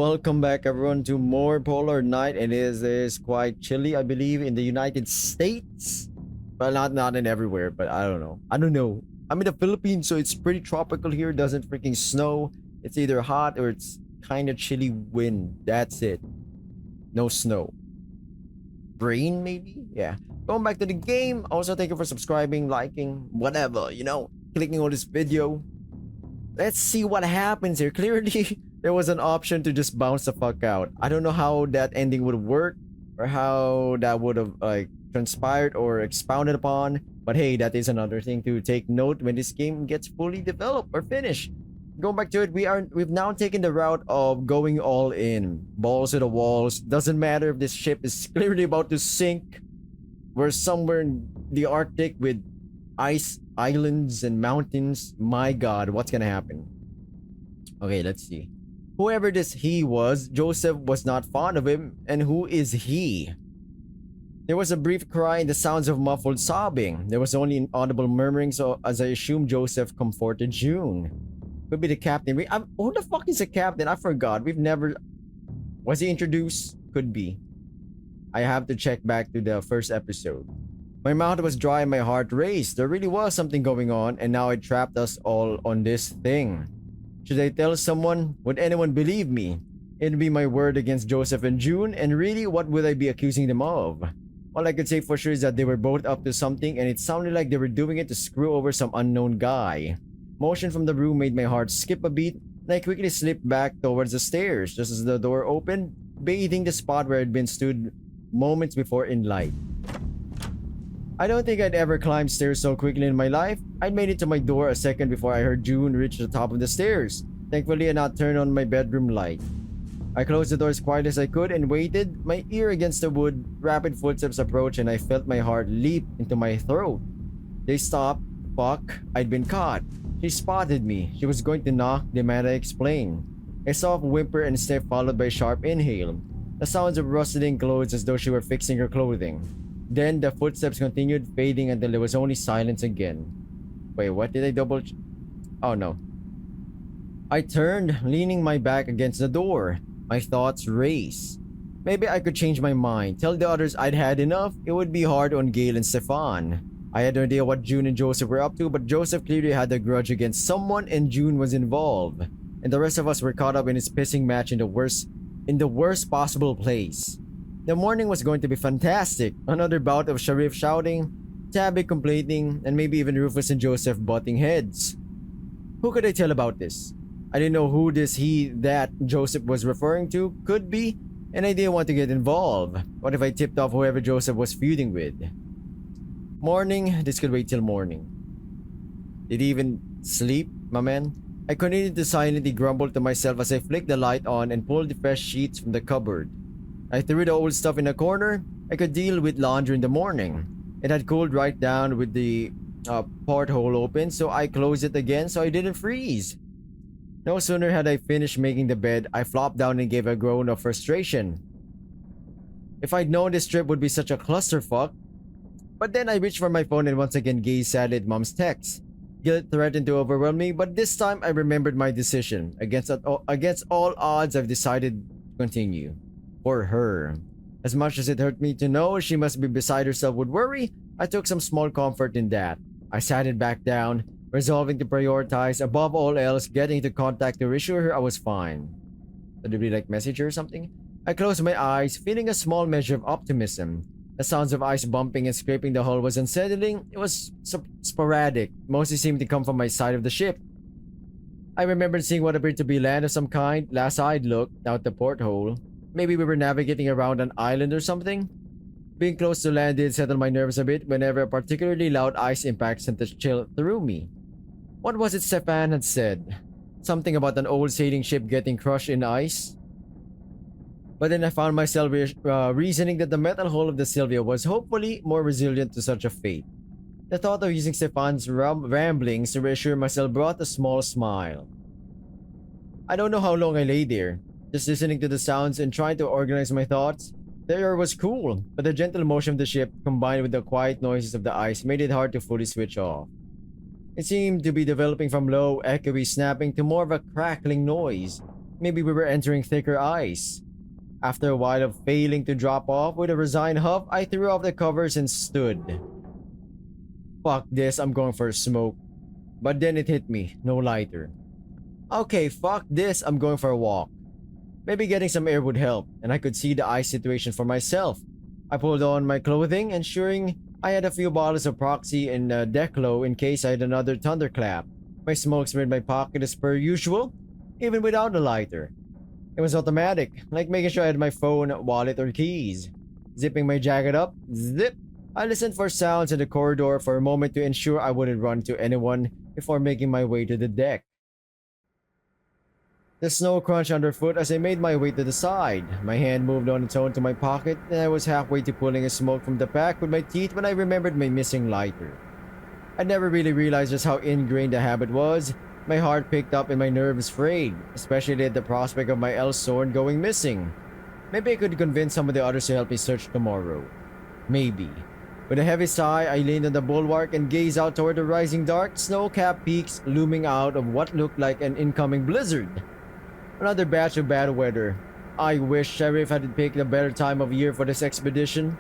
Welcome back everyone to more Polar Night. It is quite chilly, I believe, in the United States. Well, not in everywhere, but I don't know. I don't know. I'm in the Philippines, so it's pretty tropical here. Doesn't freaking snow. It's either hot or it's kind of chilly wind. That's it. No snow. Rain, maybe? Yeah. Going back to the game. Also, thank you for subscribing, liking, whatever, clicking on this video. Let's see what happens here. Clearly, there was an option to just bounce the fuck out. I don't know how that ending would work or how that would have transpired or expounded upon. But hey, that is another thing to take note when this game gets fully developed or finished. Going back to it, we've now taken the route of going all in. Balls to the walls. Doesn't matter if this ship is clearly about to sink. We're somewhere in the Arctic with ice islands and mountains. My god, what's gonna happen? Okay, let's see. Whoever this he was, Joseph was not fond of him. And who is he? There was a brief cry and the sounds of muffled sobbing. There was only an audible murmuring, so as I assumed Joseph comforted June. Could be the captain. Who the fuck is the captain? I forgot. We've never... Was he introduced? Could be. I have to check back to the first episode. My mouth was dry and my heart raced. There really was something going on, and now it trapped us all on this thing. Should I tell someone? Would anyone believe me? It'd be my word against Joseph and June, and really, what would I be accusing them of? All I could say for sure is that they were both up to something, and it sounded like they were doing it to screw over some unknown guy. Motion from the room made my heart skip a beat, and I quickly slipped back towards the stairs, just as the door opened, bathing the spot where I'd been stood moments before in light. I don't think I'd ever climbed stairs so quickly in my life. I'd made it to my door a second before I heard June reach the top of the stairs. Thankfully, I not turned on my bedroom light. I closed the door as quiet as I could and waited, my ear against the wood. Rapid footsteps approached and I felt my heart leap into my throat. They stopped. Fuck, I'd been caught. She spotted me. She was going to knock, demanded I explain. A soft whimper and sniff followed by a sharp inhale. The sounds of rustling clothes as though she were fixing her clothing. Then the footsteps continued, fading until there was only silence again. Wait, what did I double... Oh no. I turned, leaning my back against the door. My thoughts raced. Maybe I could change my mind, tell the others I'd had enough. It would be hard on Gail and Stefan. I had no idea what June and Joseph were up to, but Joseph clearly had a grudge against someone and June was involved. And the rest of us were caught up in his pissing match in the worst possible place. The morning was going to be fantastic. Another bout of Sharif shouting, Tabby complaining, and maybe even Rufus and Joseph butting heads. Who could I tell about this? I didn't know who this he that Joseph was referring to could be, and I didn't want to get involved. What if I tipped off whoever Joseph was feuding with? Morning? This could wait till morning. Did he even sleep, my man? I continued to silently grumble to myself as I flicked the light on and pulled the fresh sheets from the cupboard. I threw the old stuff in a corner. I could deal with laundry in the morning. It had cooled right down with the porthole open, so I closed it again so I didn't freeze. No sooner had I finished making the bed, I flopped down and gave a groan of frustration. If I'd known this trip would be such a clusterfuck. But then I reached for my phone and once again gazed sadly at Mom's text. Guilt threatened to overwhelm me, but this time I remembered my decision. Against all odds, I've decided to continue. For her. As much as it hurt me to know she must be beside herself with worry, I took some small comfort in that. I sat it back down, resolving to prioritize above all else getting into contact to reassure her I was fine. Did we message her or something? I closed my eyes, feeling a small measure of optimism. The sounds of ice bumping and scraping the hull was unsettling. It was sporadic, mostly seemed to come from my side of the ship. I remembered seeing what appeared to be land of some kind last I'd looked out the porthole. Maybe we were navigating around an island or something? Being close to land did settle my nerves a bit whenever a particularly loud ice impact sent a chill through me. What was it Stefan had said? Something about an old sailing ship getting crushed in ice? But then I found myself reasoning that the metal hull of the Sylvia was hopefully more resilient to such a fate. The thought of using Stefan's ramblings to reassure myself brought a small smile. I don't know how long I lay there, just listening to the sounds and trying to organize my thoughts. The air was cool, but the gentle motion of the ship combined with the quiet noises of the ice made it hard to fully switch off. It seemed to be developing from low, echoey snapping to more of a crackling noise. Maybe we were entering thicker ice. After a while of failing to drop off, with a resigned huff, I threw off the covers and stood. Fuck this, I'm going for a smoke. But then it hit me, no lighter. Okay, fuck this, I'm going for a walk. Maybe getting some air would help, and I could see the ice situation for myself. I pulled on my clothing, ensuring I had a few bottles of Proxy and Declo in case I had another thunderclap. My smokes were in my pocket as per usual, even without a lighter. It was automatic, like making sure I had my phone, wallet, or keys. Zipping my jacket up, zip. I listened for sounds in the corridor for a moment to ensure I wouldn't run into anyone before making my way to the deck. The snow crunched underfoot as I made my way to the side. My hand moved on its own to my pocket, and I was halfway to pulling a smoke from the pack with my teeth when I remembered my missing lighter. I never really realized just how ingrained the habit was. My heart picked up and my nerves frayed, especially at the prospect of my Elsorn going missing. Maybe I could convince some of the others to help me search tomorrow. Maybe. With a heavy sigh, I leaned on the bulwark and gazed out toward the rising dark, snow-capped peaks looming out of what looked like an incoming blizzard. Another batch of bad weather. I wish Sheriff had picked a better time of year for this expedition.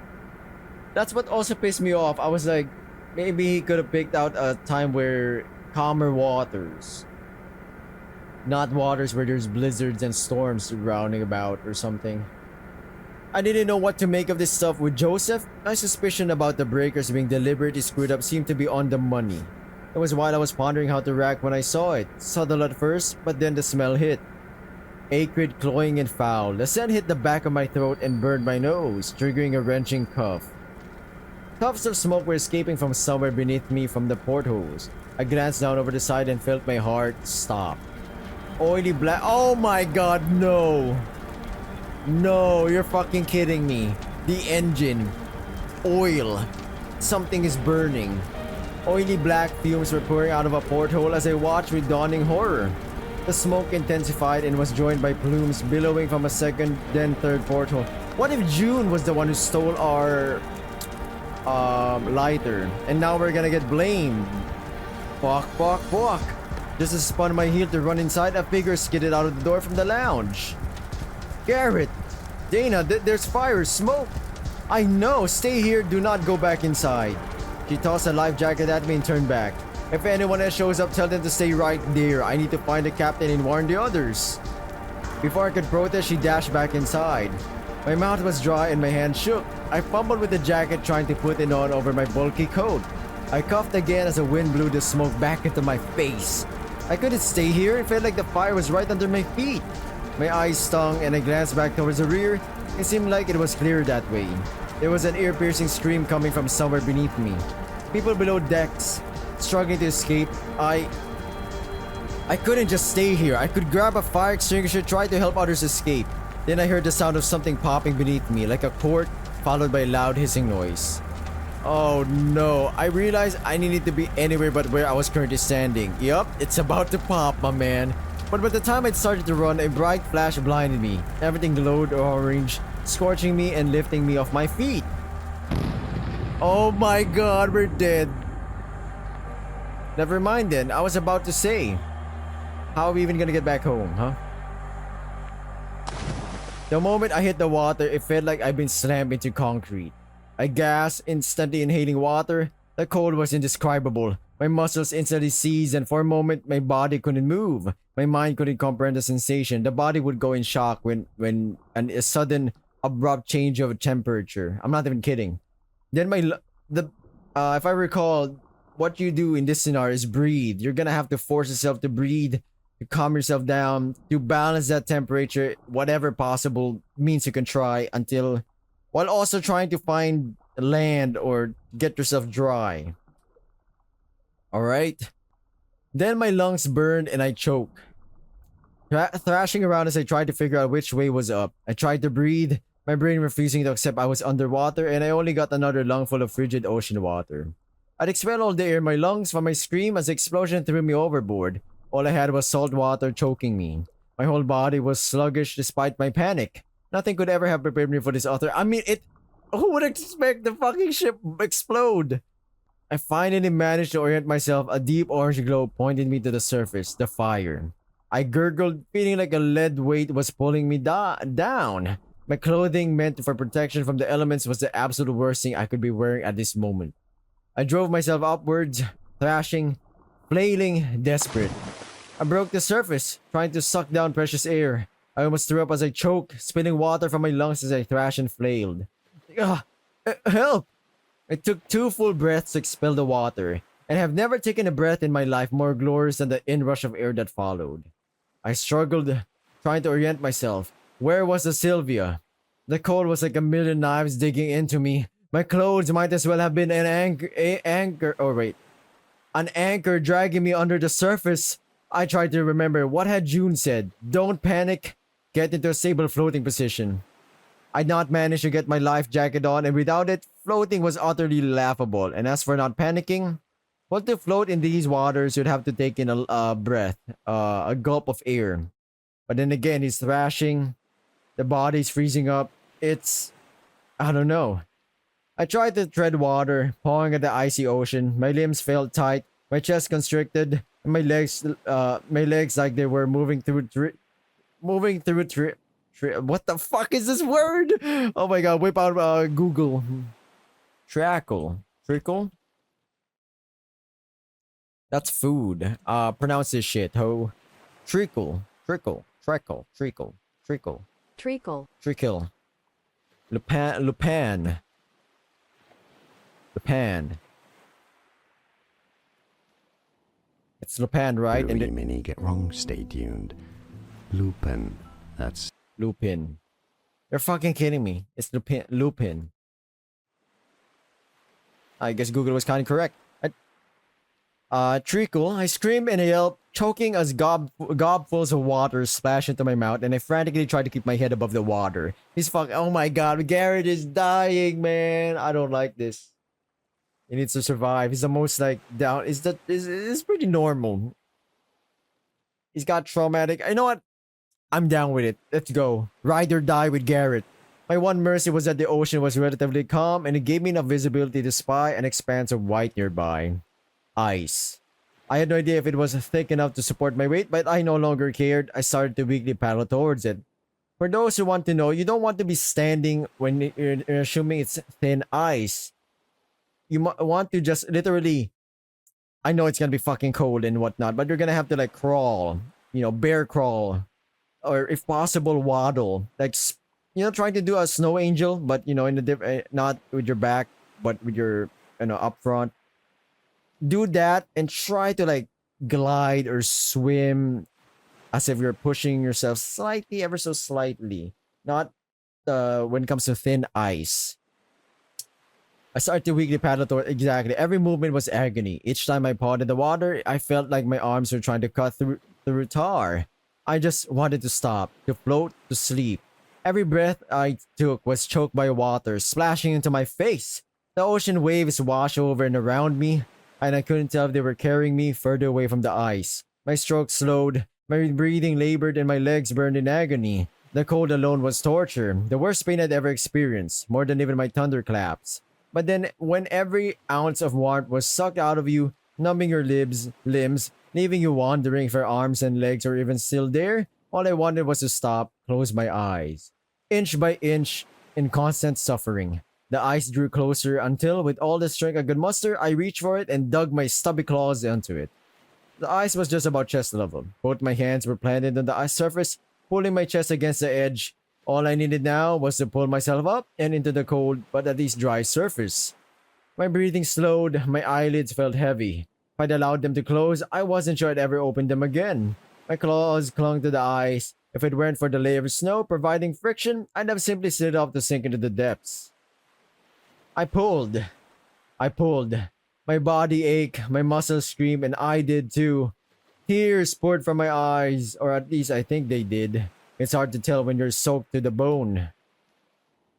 That's what also pissed me off. I was like, maybe he could have picked out a time where calmer waters. Not waters where there's blizzards and storms rounding about or something. I didn't know what to make of this stuff with Joseph. My suspicion about the breakers being deliberately screwed up seemed to be on the money. It was while I was pondering how to react when I saw it. Subtle at first, but then the smell hit. Acrid, cloying, and foul. The scent hit the back of my throat and burned my nose, triggering a wrenching cough. Puffs of smoke were escaping from somewhere beneath me from the portholes. I glanced down over the side and felt my heart stop. Oily black. Oh my god, no! No, you're fucking kidding me. The engine. Oil. Something is burning. Oily black fumes were pouring out of a porthole as I watched with dawning horror. The smoke intensified and was joined by plumes billowing from a second, then third porthole. What if June was the one who stole our lighter, and now we're gonna get blamed? Fuck. Just as I spun my heel to run inside, a figure skidded out of the door from the lounge. Garrett! Dana, there's fire, smoke! I know, stay here, do not go back inside. She tossed a life jacket at me and turned back. If anyone else shows up, tell them to stay right there. I need to find the captain and warn the others. Before I could protest, she dashed back inside. My mouth was dry and my hand shook. I fumbled with the jacket, trying to put it on over my bulky coat. I coughed again as the wind blew the smoke back into my face. I couldn't stay here. It felt like the fire was right under my feet. My eyes stung and I glanced back towards the rear. It seemed like it was clear that way. There was an ear-piercing scream coming from somewhere beneath me. People below decks, struggling to escape. I couldn't just stay here. I could grab a fire extinguisher, try to help others escape. Then I heard the sound of something popping beneath me, like a cork, followed by a loud hissing noise. Oh no, I realized I needed to be anywhere but where I was currently standing. Yup, it's about to pop, my man. But by the time I'd started to run, a bright flash blinded me. Everything glowed orange, scorching me and lifting me off my feet. Oh my god, we're dead. Never mind then, I was about to say. How are we even gonna get back home, huh? The moment I hit the water, it felt like I'd been slammed into concrete. I gasped, instantly inhaling water. The cold was indescribable. My muscles instantly seized, and for a moment, my body couldn't move. My mind couldn't comprehend the sensation. The body would go in shock when a sudden, abrupt change of temperature. I'm not even kidding. Then if I recall, what you do in this scenario is breathe. You're gonna have to force yourself to breathe, to calm yourself down, to balance that temperature, whatever possible means you can try until, while also trying to find land or get yourself dry. Alright? Then my lungs burned and I choked. Thrashing around as I tried to figure out which way was up. I tried to breathe, my brain refusing to accept I was underwater, and I only got another lungful of frigid ocean water. I'd expelled all the air in my lungs from my scream as the explosion threw me overboard. All I had was salt water choking me. My whole body was sluggish despite my panic. Nothing could ever have prepared me for this utter. Who would expect the fucking ship explode? I finally managed to orient myself. A deep orange glow pointed me to the surface, the fire. I gurgled, feeling like a lead weight was pulling me down. My clothing meant for protection from the elements was the absolute worst thing I could be wearing at this moment. I drove myself upwards, thrashing, flailing, desperate. I broke the surface, trying to suck down precious air. I almost threw up as I choked, spilling water from my lungs as I thrashed and flailed. Ugh, help! I took 2 full breaths to expel the water, and have never taken a breath in my life more glorious than the inrush of air that followed. I struggled, trying to orient myself. Where was the Sylvia? The cold was like a million knives digging into me. My clothes might as well have been an anchor dragging me under the surface. I tried to remember what had June said. Don't panic. Get into a stable floating position. I'd not managed to get my life jacket on, and without it, floating was utterly laughable. And as for not panicking, well, to float in these waters, you'd have to take in a breath, a gulp of air. But then again, he's thrashing. The body's freezing up. I don't know. I tried to tread water, pawing at the icy ocean. My limbs felt tight, my chest constricted, and my legs like they were moving through. What the fuck is this word? Oh my god! Whip out Google. Trickle. That's food. Pronounce this shit, ho. Trickle. Lupin. It's Lupin, right? Whatever you may get wrong, stay tuned. Lupin. That's Lupin. You're fucking kidding me. It's Lupin. I guess Google was kind of correct. Treacle. I screamed and yelled, choking as gobfuls of water splashed into my mouth, and I frantically tried to keep my head above the water. Oh my god, Garrett is dying, man. I don't like this. He needs to survive. He's the most like down. It's pretty normal. He's got traumatic. You know what? I'm down with it. Let's go. Ride or die with Garrett. My one mercy was that the ocean was relatively calm, and it gave me enough visibility to spy an expanse of white nearby. Ice. I had no idea if it was thick enough to support my weight, but I no longer cared. I started to weakly paddle towards it. For those who want to know, you don't want to be standing when you're assuming it's thin ice. You want to just literally... I know it's gonna be fucking cold and whatnot, but you're gonna have to like crawl. You know, bear crawl. Or if possible, waddle. Like, trying to do a snow angel, but, not with your back, but with your, up front. Do that and try to like glide or swim as if you're pushing yourself slightly, ever so slightly. Not when it comes to thin ice. I started to weakly paddle toward exactly. Every movement was agony. Each time I pawed in the water, I felt like my arms were trying to cut through tar. I just wanted to stop, to float, to sleep. Every breath I took was choked by water, splashing into my face. The ocean waves washed over and around me, and I couldn't tell if they were carrying me further away from the ice. My stroke slowed, my breathing labored, and my legs burned in agony. The cold alone was torture, the worst pain I'd ever experienced, more than even my thunderclaps. But then, when every ounce of warmth was sucked out of you, numbing your limbs, leaving you wandering if your arms and legs are even still there, all I wanted was to stop, close my eyes. Inch by inch, in constant suffering. The ice drew closer until, with all the strength I could muster, I reached for it and dug my stubby claws into it. The ice was just about chest level. Both my hands were planted on the ice surface, pulling my chest against the edge. All I needed now was to pull myself up and into the cold, but at least dry surface. My breathing slowed, my eyelids felt heavy. If I'd allowed them to close, I wasn't sure I'd ever open them again. My claws clung to the ice. If it weren't for the layer of snow providing friction, I'd have simply slid off to sink into the depths. I pulled. My body ached, my muscles screamed, and I did too. Tears poured from my eyes, or at least I think they did. It's hard to tell when you're soaked to the bone.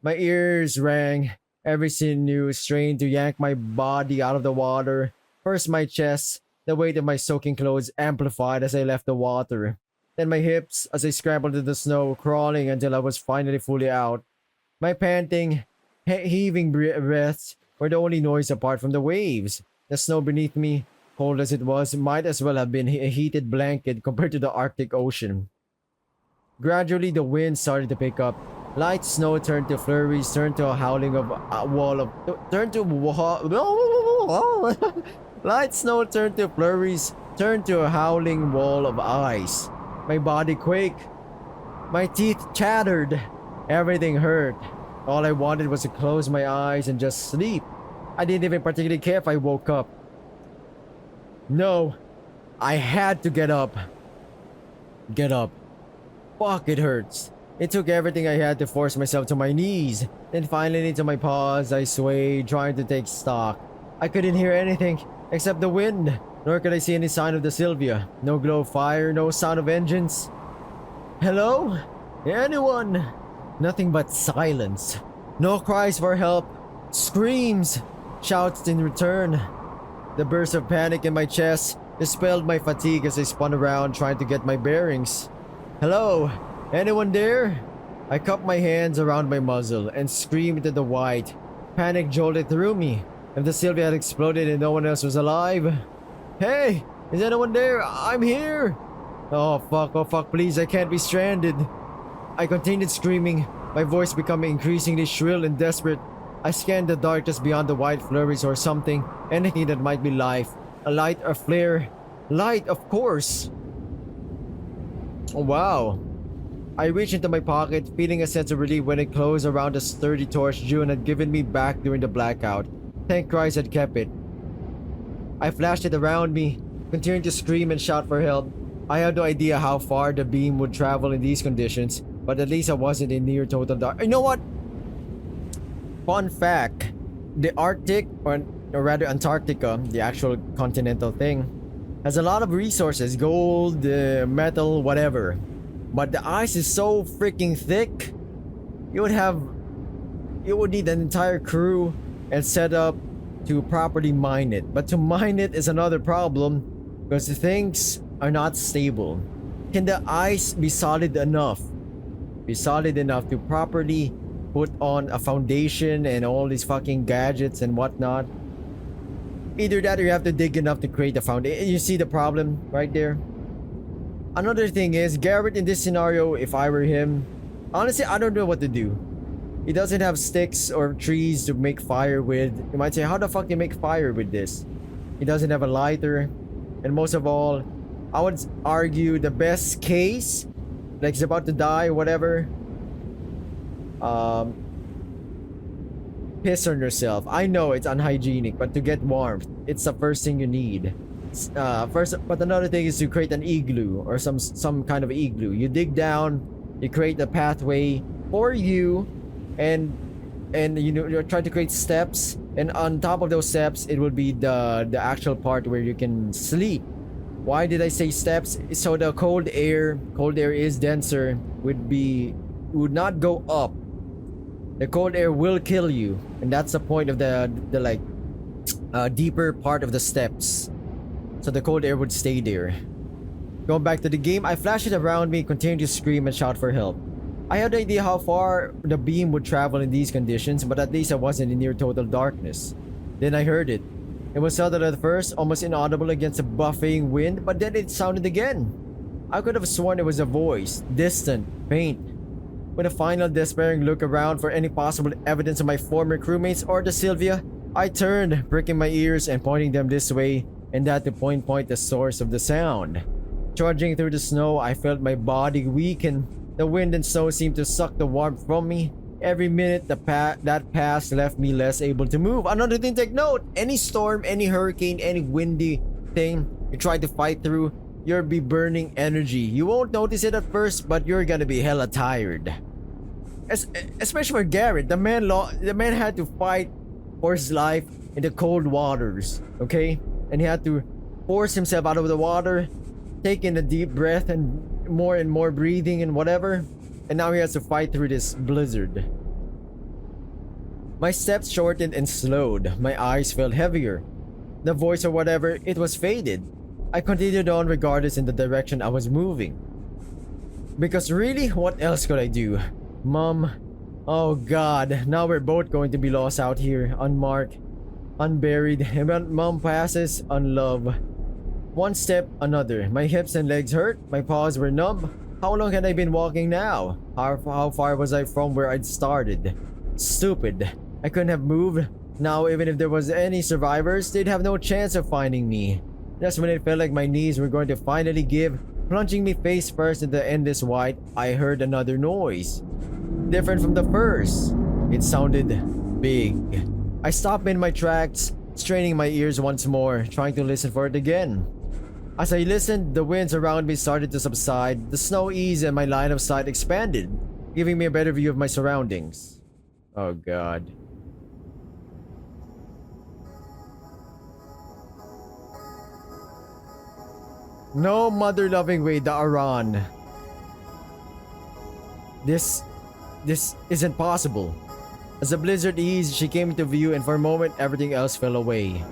My ears rang, every sinew strained to yank my body out of the water. First my chest, the weight of my soaking clothes amplified as I left the water. Then my hips as I scrambled in the snow, crawling until I was finally fully out. My panting, heaving breaths were the only noise apart from the waves. The snow beneath me cold as it was, it might as well have been a heated blanket compared to the Arctic Ocean. Gradually, the wind started to pick up. Light snow turned to flurries, turned to a howling of a wall of... Turned to... Light snow turned to flurries, turned to a howling wall of ice. My body quaked. My teeth chattered. Everything hurt. All I wanted was to close my eyes and just sleep. I didn't even particularly care if I woke up. No, I had to get up. Get up. Fuck, it hurts. It took everything I had to force myself to my knees. Then finally to my paws, I swayed, trying to take stock. I couldn't hear anything except the wind, nor could I see any sign of the Sylvia. No glow of fire, no sound of engines. Hello? Anyone? Nothing but silence. No cries for help. Screams. Shouts in return. The burst of panic in my chest dispelled my fatigue as I spun around trying to get my bearings. Hello? Anyone there? I cupped my hands around my muzzle and screamed into the white. Panic jolted through me. If the Sylvia had exploded and no one else was alive. Hey! Is anyone there? I'm here! Oh fuck, please, I can't be stranded. I continued screaming, my voice becoming increasingly shrill and desperate. I scanned the darkness beyond the white flurries or something, anything that might be life. A light, a flare. Light, of course! Oh, wow. I reached into my pocket, feeling a sense of relief when it closed around the sturdy torch June had given me back during the blackout. Thank Christ I'd kept it. I flashed it around me, continuing to scream and shout for help. I had no idea how far the beam would travel in these conditions, but at least I wasn't in near total dark. You know what? Fun fact, the Arctic, or rather Antarctica, the actual continental thing, has a lot of resources, gold, metal, whatever. But the ice is so freaking thick, you would need an entire crew and set up to properly mine it. But to mine it is another problem, because the things are not stable. Can the ice be solid enough? Be solid enough to properly put on a foundation and all these fucking gadgets and whatnot? Either that or you have to dig enough to create a foundation. You see the problem right there? Another thing is, Garrett in this scenario, if I were him, honestly, I don't know what to do. He doesn't have sticks or trees to make fire with. You might say, how the fuck do you make fire with this? He doesn't have a lighter. And most of all, I would argue the best case, like he's about to die, whatever, piss on yourself. I know it's unhygienic, but to get warmth, it's the first thing you need. But another thing is to create an igloo or some kind of igloo. You dig down, you create a pathway for you, and you know, you're trying to create steps, and on top of those steps, it will be the actual part where you can sleep. Why did I say steps? So the cold air is denser, would not go up. The cold air will kill you, and that's the point of the like deeper part of the steps. So the cold air would stay there. Going back to the game, I flashed it around me, continued to scream and shout for help. I had no idea how far the beam would travel in these conditions, but at least I wasn't in near total darkness. Then I heard it. It was subtle at first, almost inaudible against the buffeting wind, but then it sounded again. I could have sworn it was a voice, distant, faint. With a final despairing look around for any possible evidence of my former crewmates or the Sylvia, I turned, pricking my ears and pointing them this way and that to point the source of the sound. Trudging through the snow, I felt my body weaken. The wind and snow seemed to suck the warmth from me. Every minute that passed left me less able to move. Another thing to take note, any storm, any hurricane, any windy thing you try to fight through, you'll be burning energy. You won't notice it at first, but you're gonna be hella tired. Especially for Garrett, the man had to fight for his life in the cold waters, okay? And he had to force himself out of the water, take in a deep breath and more breathing and whatever. And now he has to fight through this blizzard. My steps shortened and slowed. My eyes felt heavier. The voice or whatever, it was faded. I continued on regardless in the direction I was moving. Because really, what else could I do? Mom, oh god, now we're both going to be lost out here, unmarked. unburied, and mom passes unloved. One step, another. My hips and legs hurt, my paws were numb. How long had I been walking now? How far was I from where I'd started? Stupid. I couldn't have moved. Now, even if there was any survivors, they'd have no chance of finding me. Just when it felt like my knees were going to finally give, plunging me face first into the endless white, I heard another noise. Different from the first. It sounded big. I stopped in my tracks, straining my ears once more, trying to listen for it again. As I listened, the winds around me started to subside, the snow eased and my line of sight expanded, giving me a better view of my surroundings. Oh god. No mother-loving way, the Arran. This isn't possible. As the blizzard eased, she came into view and for a moment everything else fell away.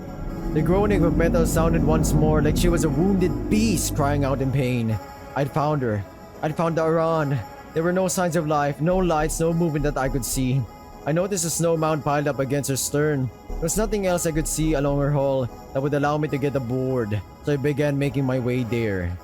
The groaning of metal sounded once more like she was a wounded beast crying out in pain. I'd found her. I'd found the Arran. There were no signs of life, no lights, no movement that I could see. I noticed a snow mound piled up against her stern. There was nothing else I could see along her hull that would allow me to get aboard, so I began making my way there.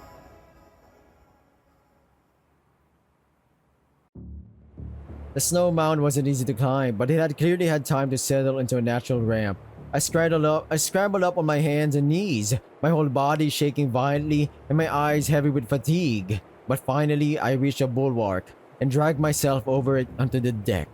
The snow mound wasn't easy to climb, but it had clearly had time to settle into a natural ramp. I scrambled up on my hands and knees, my whole body shaking violently and my eyes heavy with fatigue. But finally, I reached a bulwark and dragged myself over it onto the deck.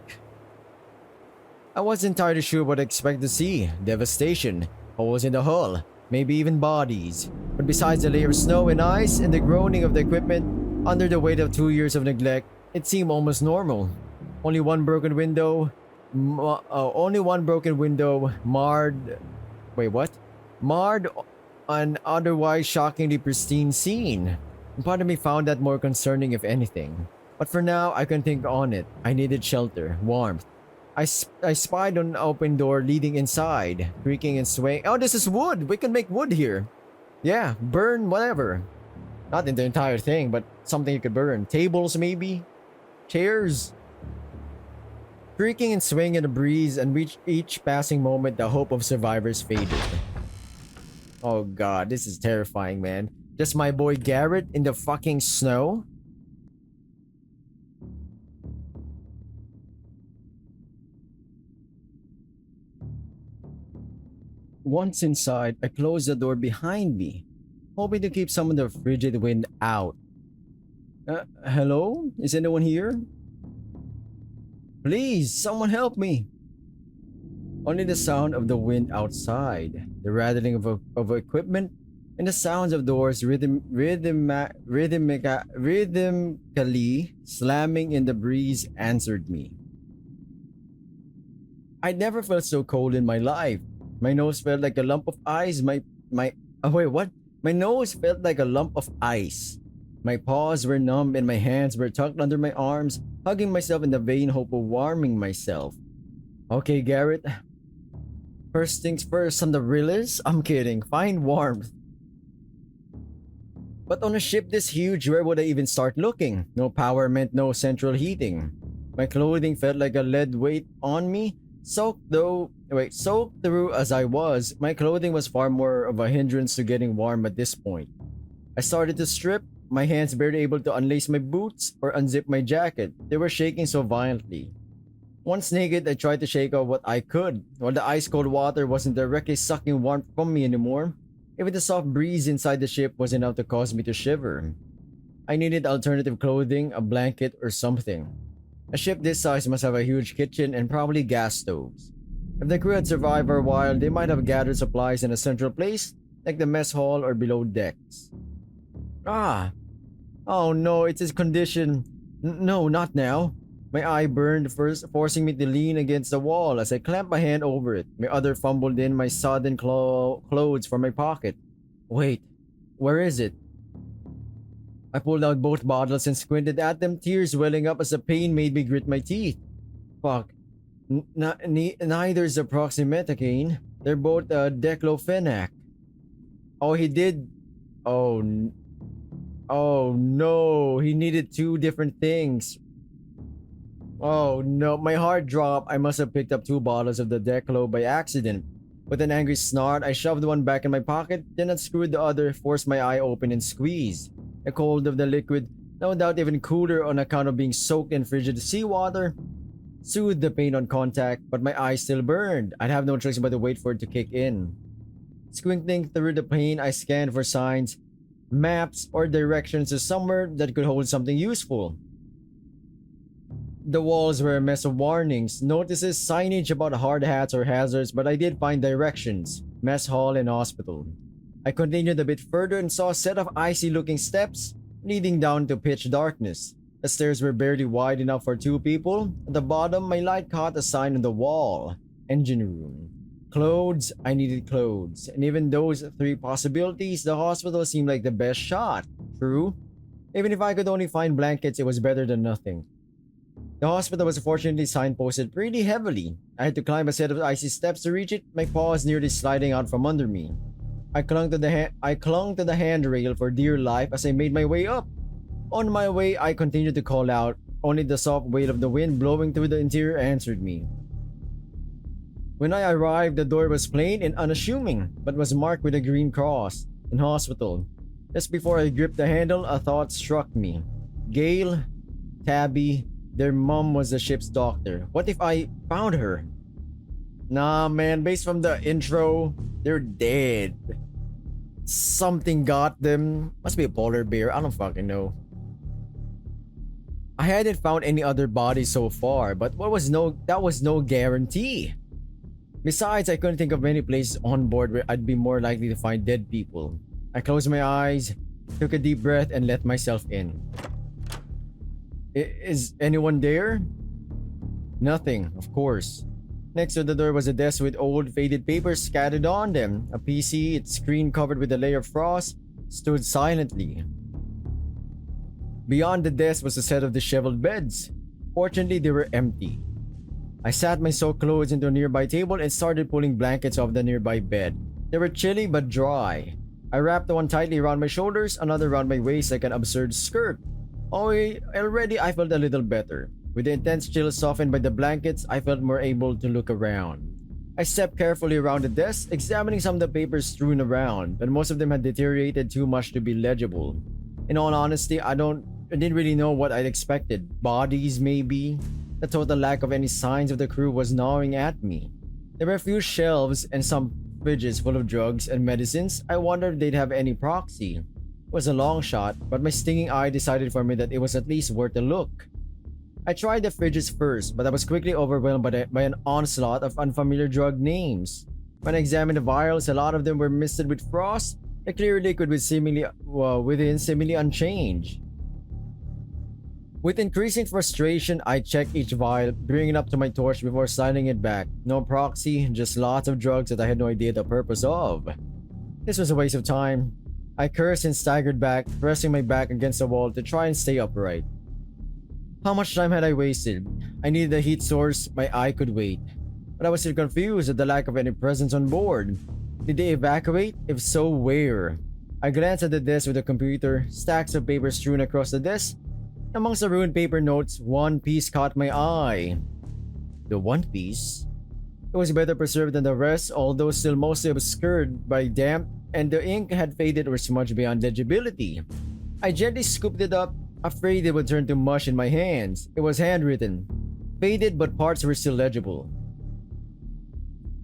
I wasn't entirely sure what I expected to see. Devastation, holes in the hull, maybe even bodies. But besides the layer of snow and ice and the groaning of the equipment, under the weight of 2 years of neglect, it seemed almost normal. Only one broken window, marred an otherwise shockingly pristine scene. And part of me found that more concerning, if anything. But for now, I couldn't think on it. I needed shelter, warmth. I spied an open door leading inside, creaking and swaying. Oh, this is wood! We can make wood here! Yeah, burn whatever. Not in the entire thing, but something you could burn. Tables, maybe? Chairs? Creaking and swaying in the breeze, and with each passing moment, the hope of survivors faded. Oh god, this is terrifying, man. Just my boy Garrett in the fucking snow? Once inside, I closed the door behind me, hoping to keep some of the frigid wind out. Hello? Is anyone here? Please, someone help me! Only the sound of the wind outside, the rattling of equipment, and the sounds of doors rhythmically slamming in the breeze answered me. I'd never felt so cold in my life. My nose felt like a lump of ice. My nose felt like a lump of ice. My paws were numb and my hands were tucked under my arms, hugging myself in the vain hope of warming myself. Okay, Garrett. First things first, on the realist? I'm kidding. Find warmth. But on a ship this huge, where would I even start looking? No power meant no central heating. My clothing felt like a lead weight on me. Soaked through as I was, my clothing was far more of a hindrance to getting warm at this point. I started to strip, my hands barely able to unlace my boots or unzip my jacket. They were shaking so violently. Once naked, I tried to shake off what I could, while the ice-cold water wasn't directly sucking warmth from me anymore. Even the soft breeze inside the ship was enough to cause me to shiver. I needed alternative clothing, a blanket, or something. A ship this size must have a huge kitchen and probably gas stoves. If the crew had survived for a while, they might have gathered supplies in a central place, like the mess hall or below decks. Ah! Oh no, it's his condition. No, not now. My eye burned first, forcing me to lean against the wall as I clamped my hand over it. My other fumbled in my sodden clothes from my pocket. Wait, where is it? I pulled out both bottles and squinted at them, tears welling up as the pain made me grit my teeth. Fuck. Neither's a proximethicane. They're both diclofenac. Oh, he did. Oh no, he needed two different things. Oh no, my heart dropped. I must have picked up 2 bottles of the Declo by accident. With an angry snort, I shoved one back in my pocket, then unscrewed the other, forced my eye open and squeezed. The cold of the liquid, no doubt even cooler on account of being soaked in frigid seawater, soothed the pain on contact, but my eyes still burned. I'd have no choice but to wait for it to kick in. Squinting through the pain, I scanned for signs, maps, or directions to somewhere that could hold something useful. The walls were a mess of warnings, notices, signage about hard hats or hazards, but I did find directions, mess hall and hospital. I continued a bit further and saw a set of icy-looking steps leading down to pitch darkness. The stairs were barely wide enough for two people. At the bottom, my light caught a sign on the wall. Engine room. Clothes, I needed clothes. And even those three possibilities, the hospital seemed like the best shot. True. Even if I could only find blankets, it was better than nothing. The hospital was fortunately signposted pretty heavily. I had to climb a set of icy steps to reach it, my paws nearly sliding out from under me. I clung to the handrail for dear life as I made my way up. On my way, I continued to call out. Only the soft wail of the wind blowing through the interior answered me. When I arrived, the door was plain and unassuming, but was marked with a green cross. In hospital. Just before I gripped the handle, a thought struck me. Gail, Tabby, their mom was the ship's doctor. What if I found her? Nah, man, based from the intro, they're dead. Something got them. Must be a polar bear, I don't fucking know. I hadn't found any other bodies so far, but that was no guarantee. Besides, I couldn't think of many places on board where I'd be more likely to find dead people. I closed my eyes, took a deep breath, and let myself in. Is anyone there? Nothing, of course. Next to the door was a desk with old faded papers scattered on them. A PC, its screen covered with a layer of frost, stood silently. Beyond the desk was a set of disheveled beds. Fortunately, they were empty. I sat my soaked clothes into a nearby table and started pulling blankets off the nearby bed. They were chilly but dry. I wrapped one tightly around my shoulders, another around my waist like an absurd skirt. Already I felt a little better. With the intense chill softened by the blankets, I felt more able to look around. I stepped carefully around the desk, examining some of the papers strewn around, but most of them had deteriorated too much to be legible. In all honesty, I didn't really know what I'd expected. Bodies, maybe? The total lack of any signs of the crew was gnawing at me. There were a few shelves and some fridges full of drugs and medicines. I wondered if they'd have any proxy. It was a long shot, but my stinging eye decided for me that it was at least worth a look. I tried the fridges first, but I was quickly overwhelmed by an onslaught of unfamiliar drug names. When I examined the vials, a lot of them were misted with frost. The clear liquid was seemingly unchanged. With increasing frustration, I checked each vial, bringing it up to my torch before sliding it back. No proxy, just lots of drugs that I had no idea the purpose of. This was a waste of time. I cursed and staggered back, pressing my back against the wall to try and stay upright. How much time had I wasted? I needed a heat source, my eye could wait. But I was still confused at the lack of any presence on board. Did they evacuate? If so, where? I glanced at the desk with a computer, stacks of papers strewn across the desk. Amongst the ruined paper notes, one piece caught my eye. The one piece? It was better preserved than the rest, although still mostly obscured by damp, and the ink had faded or smudged beyond legibility. I gently scooped it up, afraid it would turn to mush in my hands. It was handwritten. Faded, but parts were still legible.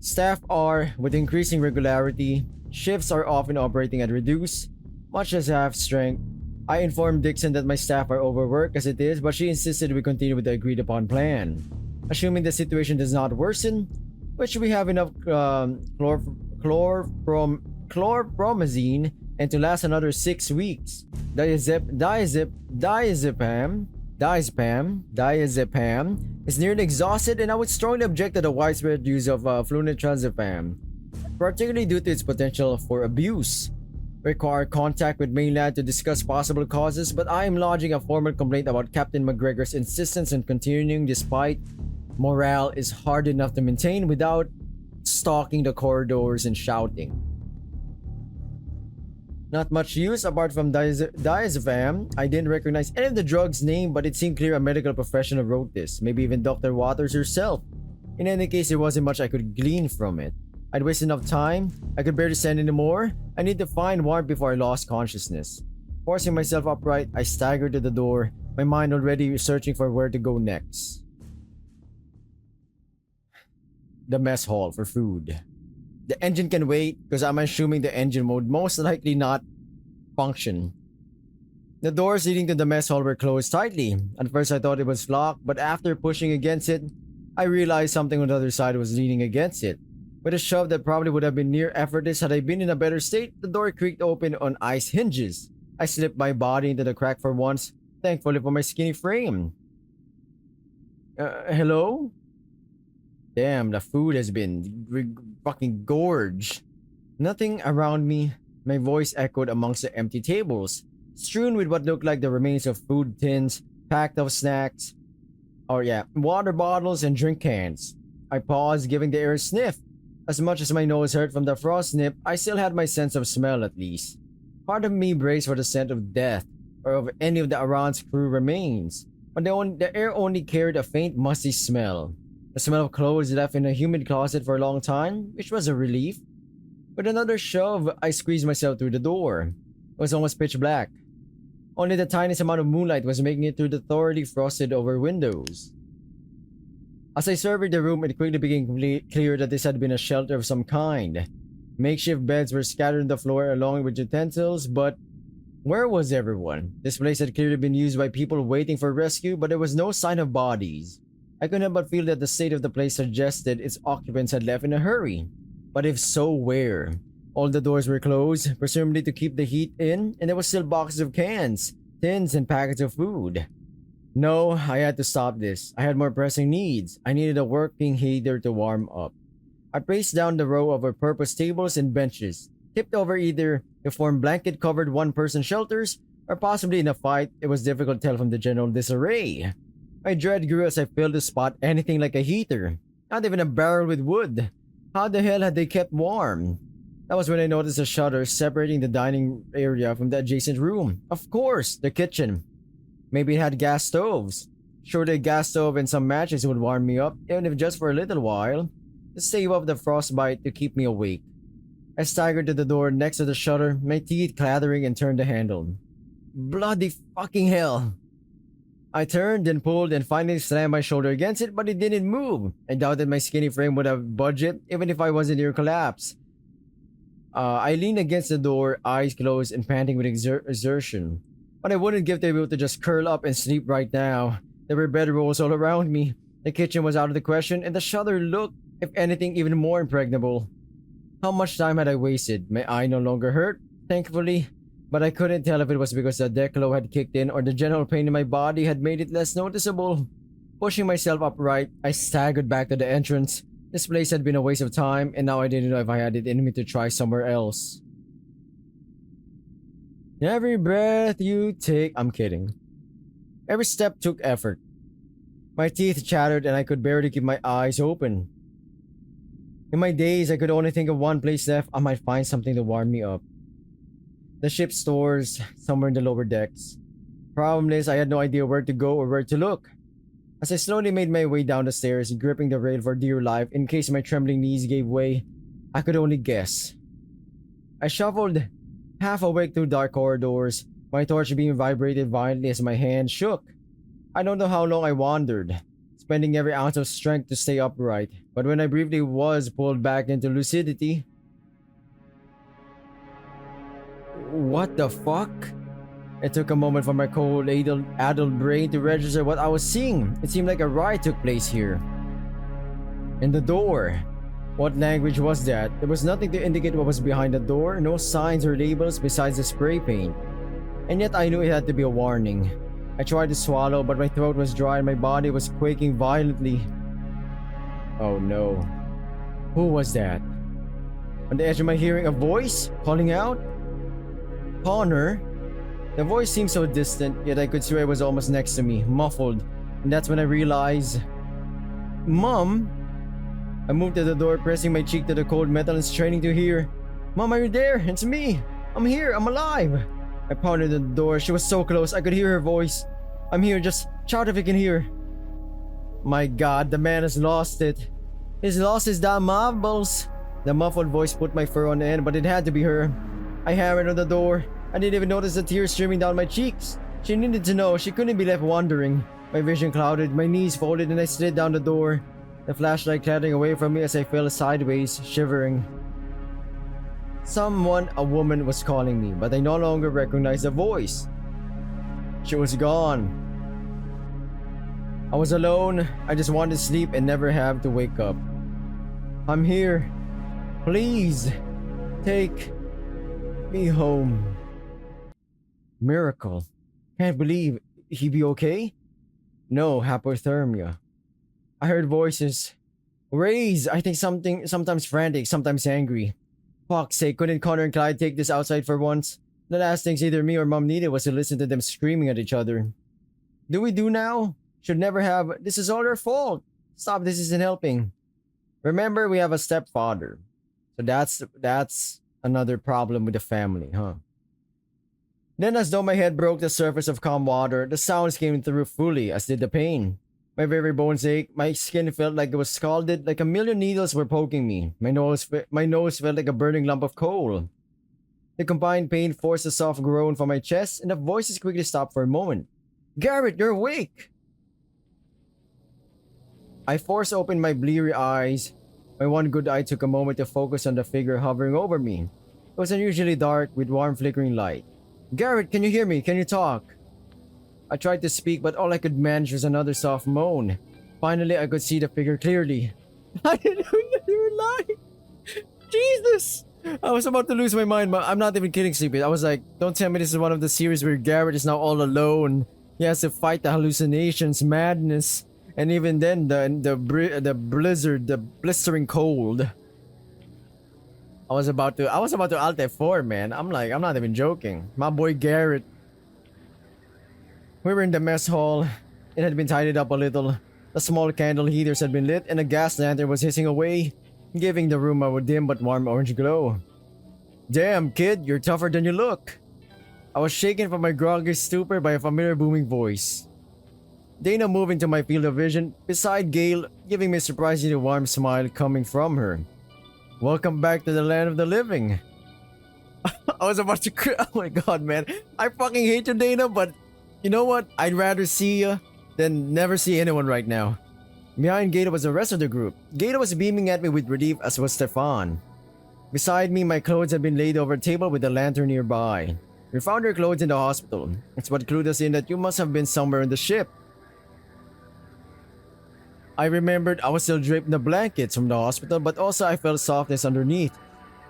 Staff are, with increasing regularity, shifts are often operating at reduced, much as half strength. I informed Dixon that my staff are overworked as it is, but she insisted we continue with the agreed upon plan. Assuming the situation does not worsen, which we have enough chlorpromazine and to last another 6 weeks. Diazepam is nearly exhausted, and I would strongly object to the widespread use of flunitrazepam, particularly due to its potential for abuse. Require contact with mainland to discuss possible causes, but I am lodging a formal complaint about Captain McGregor's insistence on continuing despite morale is hard enough to maintain without stalking the corridors and shouting. Not much use apart from diazepam. I didn't recognize any of the drug's name, but it seemed clear a medical professional wrote this, maybe even Dr. Waters herself. In any case, there wasn't much I could glean from it. I'd wasted enough time. I could barely stand anymore. I need to find warmth before I lost consciousness. Forcing myself upright, I staggered to the door, my mind already searching for where to go next. The mess hall for food. The engine can wait because I'm assuming the engine would most likely not function. The doors leading to the mess hall were closed tightly. At first I thought it was locked, but after pushing against it, I realized something on the other side was leaning against it. With a shove that probably would have been near effortless had I been in a better state, the door creaked open on ice hinges. I slipped my body into the crack for once, thankfully for my skinny frame. Hello? Damn, the food has been fucking gorged. Nothing around me. My voice echoed amongst the empty tables, strewn with what looked like the remains of food tins, packed of snacks. Water bottles and drink cans. I paused, giving the air a sniff. As much as my nose hurt from the frost nip, I still had my sense of smell at least. Part of me braced for the scent of death, or of any of the Arran's crew remains, but the air only carried a faint musty smell. The smell of clothes left in a humid closet for a long time, which was a relief. With another shove, I squeezed myself through the door. It was almost pitch black. Only the tiniest amount of moonlight was making it through the thoroughly frosted over windows. As I surveyed the room, it quickly became clear that this had been a shelter of some kind. Makeshift beds were scattered on the floor along with utensils, but where was everyone? This place had clearly been used by people waiting for rescue, but there was no sign of bodies. I couldn't but feel that the state of the place suggested its occupants had left in a hurry. But if so, where? All the doors were closed, presumably to keep the heat in, and there was still boxes of cans, tins, and packets of food. No, I had to stop this. I had more pressing needs. I needed a working heater to warm up. I paced down the row of purpose tables and benches, tipped over either to form blanket-covered one-person shelters, or possibly in a fight it was difficult to tell from the general disarray. My dread grew as I failed to spot anything like a heater, not even a barrel with wood. How the hell had they kept warm? That was when I noticed a shutter separating the dining area from the adjacent room. Of course, the kitchen. Maybe it had gas stoves. Surely a gas stove and some matches would warm me up, even if just for a little while, to stave off the frostbite to keep me awake. I staggered to the door next to the shutter, my teeth clattering, and turned the handle. Bloody fucking hell! I turned and pulled and finally slammed my shoulder against it, but it didn't move. I doubted my skinny frame would have budged even if I wasn't near collapse. I leaned against the door, eyes closed and panting with exertion. But I wouldn't give the will to just curl up and sleep right now. There were bedrolls all around me. The kitchen was out of the question, and the shutter looked, if anything, even more impregnable. How much time had I wasted? My eye no longer hurt, thankfully, but I couldn't tell if it was because the declo had kicked in or the general pain in my body had made it less noticeable. Pushing myself upright, I staggered back to the entrance. This place had been a waste of time, and now I didn't know if I had it in me to try somewhere else. Every breath you take... I'm kidding. Every step took effort. My teeth chattered and I could barely keep my eyes open. In my daze, I could only think of one place left. I might find something to warm me up. The ship's stores, somewhere in the lower decks. Problem is, I had no idea where to go or where to look. As I slowly made my way down the stairs, gripping the rail for dear life in case my trembling knees gave way, I could only guess. I shuffled, half awake through dark corridors. My torch beam vibrated violently as my hand shook. I don't know how long I wandered, spending every ounce of strength to stay upright, but when I briefly was pulled back into lucidity... What the fuck? It took a moment for my cold, adult brain to register what I was seeing. It seemed like a riot took place here. And the door. What language was that? There was nothing to indicate what was behind the door, no signs or labels besides the spray paint. And yet I knew it had to be a warning. I tried to swallow, but my throat was dry and my body was quaking violently. Oh no. Who was that? On the edge of my hearing, a voice calling out? Connor? The voice seemed so distant, yet I could swear it was almost next to me, muffled. And that's when I realized... Mom? I moved to the door, pressing my cheek to the cold metal and straining to hear. Mom, are you there? It's me! I'm here! I'm alive! I pounded on the door. She was so close, I could hear her voice. I'm here, just shout if you can hear. My god, the man has lost it. He's lost his damn marbles. The muffled voice put my fur on end, but it had to be her. I hammered on the door. I didn't even notice the tears streaming down my cheeks. She needed to know. She couldn't be left wondering. My vision clouded, my knees folded, and I slid down the door. The flashlight clattering away from me as I fell sideways, shivering. Someone, a woman, was calling me, but I no longer recognized the voice. She was gone. I was alone. I just wanted to sleep and never have to wake up. I'm here. Please, take me home. Miracle. Can't believe. He be okay? No, hypothermia. I heard voices. Raise, I think sometimes frantic, sometimes angry. Fuck's sake, couldn't Connor and Clyde take this outside for once? The last things either me or Mom needed was to listen to them screaming at each other. Do we do now? Should never have. This is all their fault. Stop, this isn't helping. Remember, we have a stepfather. So that's another problem with the family, huh? Then, as though my head broke the surface of calm water, the sounds came through fully, as did the pain. My very bones ached. My skin felt like it was scalded, like a million needles were poking me. My nose felt like a burning lump of coal. The combined pain forced a soft groan from my chest, and the voices quickly stopped for a moment. Garrett, you're awake! I forced open my bleary eyes. My one good eye took a moment to focus on the figure hovering over me. It was unusually dark, with warm flickering light. Garrett, can you hear me? Can you talk? I tried to speak, but all I could manage was another soft moan. Finally, I could see the figure clearly. I didn't know you were lying. Jesus! I was about to lose my mind, but I'm not even kidding, Sleepy. I was like, don't tell me this is one of the series where Garrett is now all alone. He has to fight the hallucinations, madness, and even then the blizzard, the blistering cold. I was about to Alt F4, man. I'm not even joking. My boy Garrett. We were in the mess hall. It had been tidied up a little. The small candle heaters had been lit and a gas lantern was hissing away, giving the room a dim but warm orange glow. Damn, kid, you're tougher than you look. I was shaken from my groggy stupor by a familiar booming voice. Dana moved into my field of vision, beside Gail, giving me a surprisingly warm smile coming from her. Welcome back to the land of the living. I was about to oh my god, man. I fucking hate you, Dana, but you know what? I'd rather see you than never see anyone right now. Behind Gator was the rest of the group. Gator was beaming at me with relief, as was Stefan. Beside me, my clothes had been laid over a table with a lantern nearby. We found your clothes in the hospital. It's what clued us in that you must have been somewhere in the ship. I remembered I was still draped in the blankets from the hospital, but also I felt softness underneath.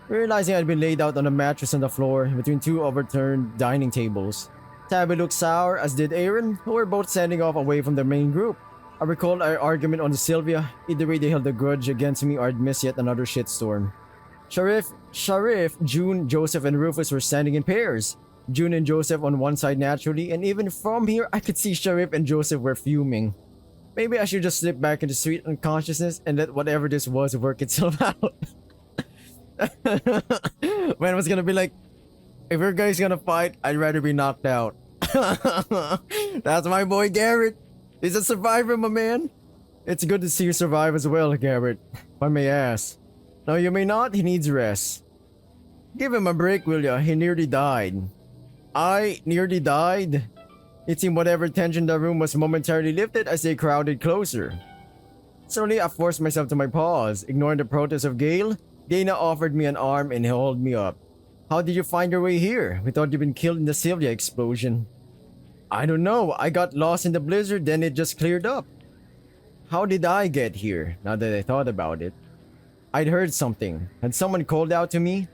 Realizing I'd been laid out on a mattress on the floor between two overturned dining tables. Tabby looked sour, as did Arran, who were both standing off away from the main group. I recalled our argument on the Sylvia. Either way, they held a grudge against me or I'd miss yet another shitstorm. Sharif, June, Joseph, and Rufus were standing in pairs. June and Joseph on one side naturally, and even from here, I could see Sharif and Joseph were fuming. Maybe I should just slip back into sweet unconsciousness and let whatever this was work itself out. Man, I was gonna be like, if your guys gonna fight, I'd rather be knocked out. That's my boy Garrett. He's a survivor, my man. It's good to see you survive as well, Garrett. If I may ask. No, you may not. He needs rest. Give him a break, will ya? He nearly died. I nearly died? It seemed whatever tension in the room was momentarily lifted as they crowded closer. Slowly, I forced myself to my paws. Ignoring the protest of Gale, Dana offered me an arm and held me up. How did you find your way here? We thought you'd been killed in the Sylvia explosion. I don't know. I got lost in the blizzard, then it just cleared up. How did I get here, now that I thought about it? I'd heard something. Had someone called out to me?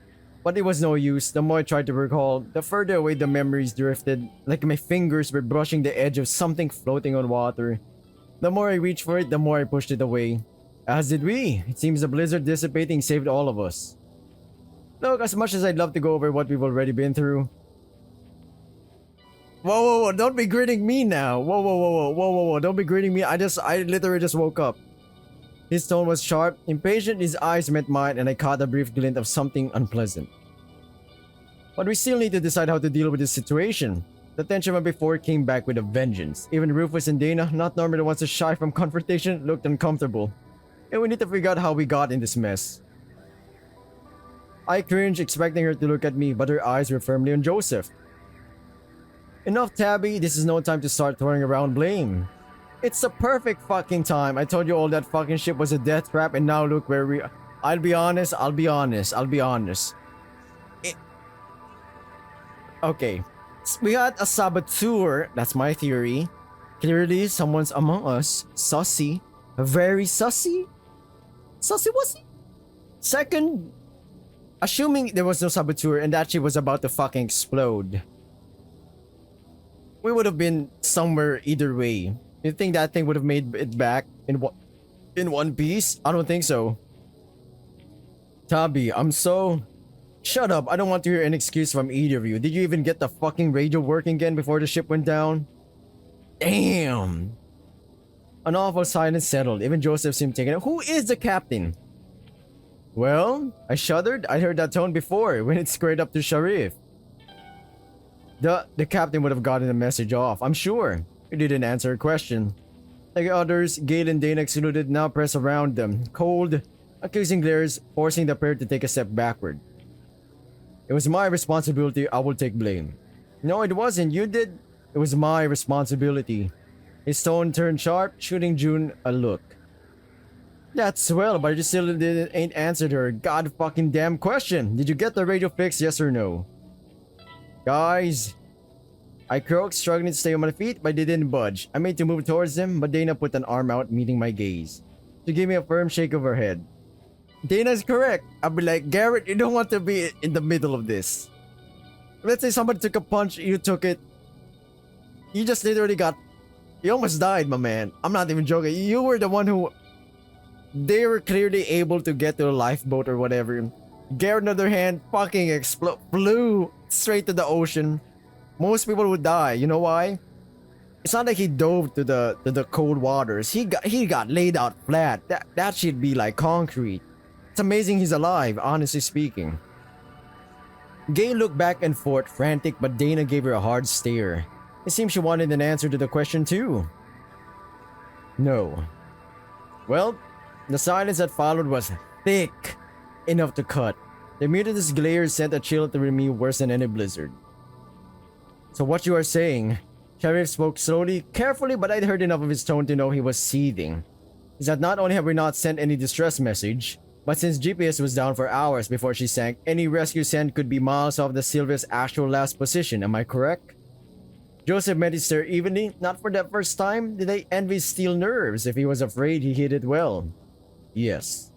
But it was no use. The more I tried to recall, the further away the memories drifted, like my fingers were brushing the edge of something floating on water. The more I reached for it, the more I pushed it away. As did we. It seems the blizzard dissipating saved all of us. Look, as much as I'd love to go over what we've already been through. Whoa, don't be gritting me now. Whoa, don't be gritting me. I literally just woke up. His tone was sharp, impatient, his eyes met mine, and I caught a brief glint of something unpleasant. But we still need to decide how to deal with this situation. The tension from before came back with a vengeance. Even Rufus and Dana, not normally the ones to shy from confrontation, looked uncomfortable. And we need to figure out how we got in this mess. I cringed, expecting her to look at me, but her eyes were firmly on Joseph. Enough, Tabby. This is no time to start throwing around blame. It's the perfect fucking time. I told you all that fucking shit was a death trap, and now look where we are. I'll be honest. Okay. We had a saboteur. That's my theory. Clearly, someone's among us. Sussy. Very sussy. Sussy was he? Second, assuming there was no saboteur and that shit was about to fucking explode, we would have been somewhere either way. You think that thing would have made it back in one piece? I don't think so. Tabby, I'm so... Shut up, I don't want to hear an excuse from either of you. Did you even get the fucking radio working again before the ship went down? Damn. An awful silence settled. Even Joseph seemed taken. Who is the captain? Well, I shuddered. I heard that tone before when it squared up to Sharif. The captain would have gotten the message off, I'm sure. He didn't answer her question. Like others, Gale and Dana excluded now pressed around them. Cold, accusing glares, forcing the pair to take a step backward. It was my responsibility. I will take blame. No, it wasn't. You did. It was my responsibility. His tone turned sharp, shooting June a look. That's swell, but you still ain't answered her god fucking damn question. Did you get the radio fixed, yes or no? Guys, I croaked, struggling to stay on my feet, but they didn't budge. I made to move towards them, but Dana put an arm out, meeting my gaze. She gave me a firm shake of her head. Dana's correct. I'll be like, Garrett, you don't want to be in the middle of this. Let's say somebody took a punch, you took it. You just literally got... You almost died, my man. I'm not even joking. You were the one who... They were clearly able to get to a lifeboat or whatever. Garrett, on the other hand, fucking flew straight to the ocean. Most people would die. You know why? It's not like he dove to the cold waters. He got laid out flat. That should be like concrete. It's amazing he's alive, honestly speaking. Gay looked back and forth, frantic, but Dana gave her a hard stare. It seemed she wanted an answer to the question too. No. Well, the silence that followed was thick enough to cut. The mutinous glare sent a chill through me worse than any blizzard. So what you are saying? Sheriff spoke slowly, carefully, but I'd heard enough of his tone to know he was seething. Is that not only have we not sent any distress message, but since GPS was down for hours before she sank, any rescue sent could be miles off the Sylvia's actual last position, am I correct? Joseph met his stare evenly. Not for the first time did I envy his steel nerves. If he was afraid, he hid it well. Yes.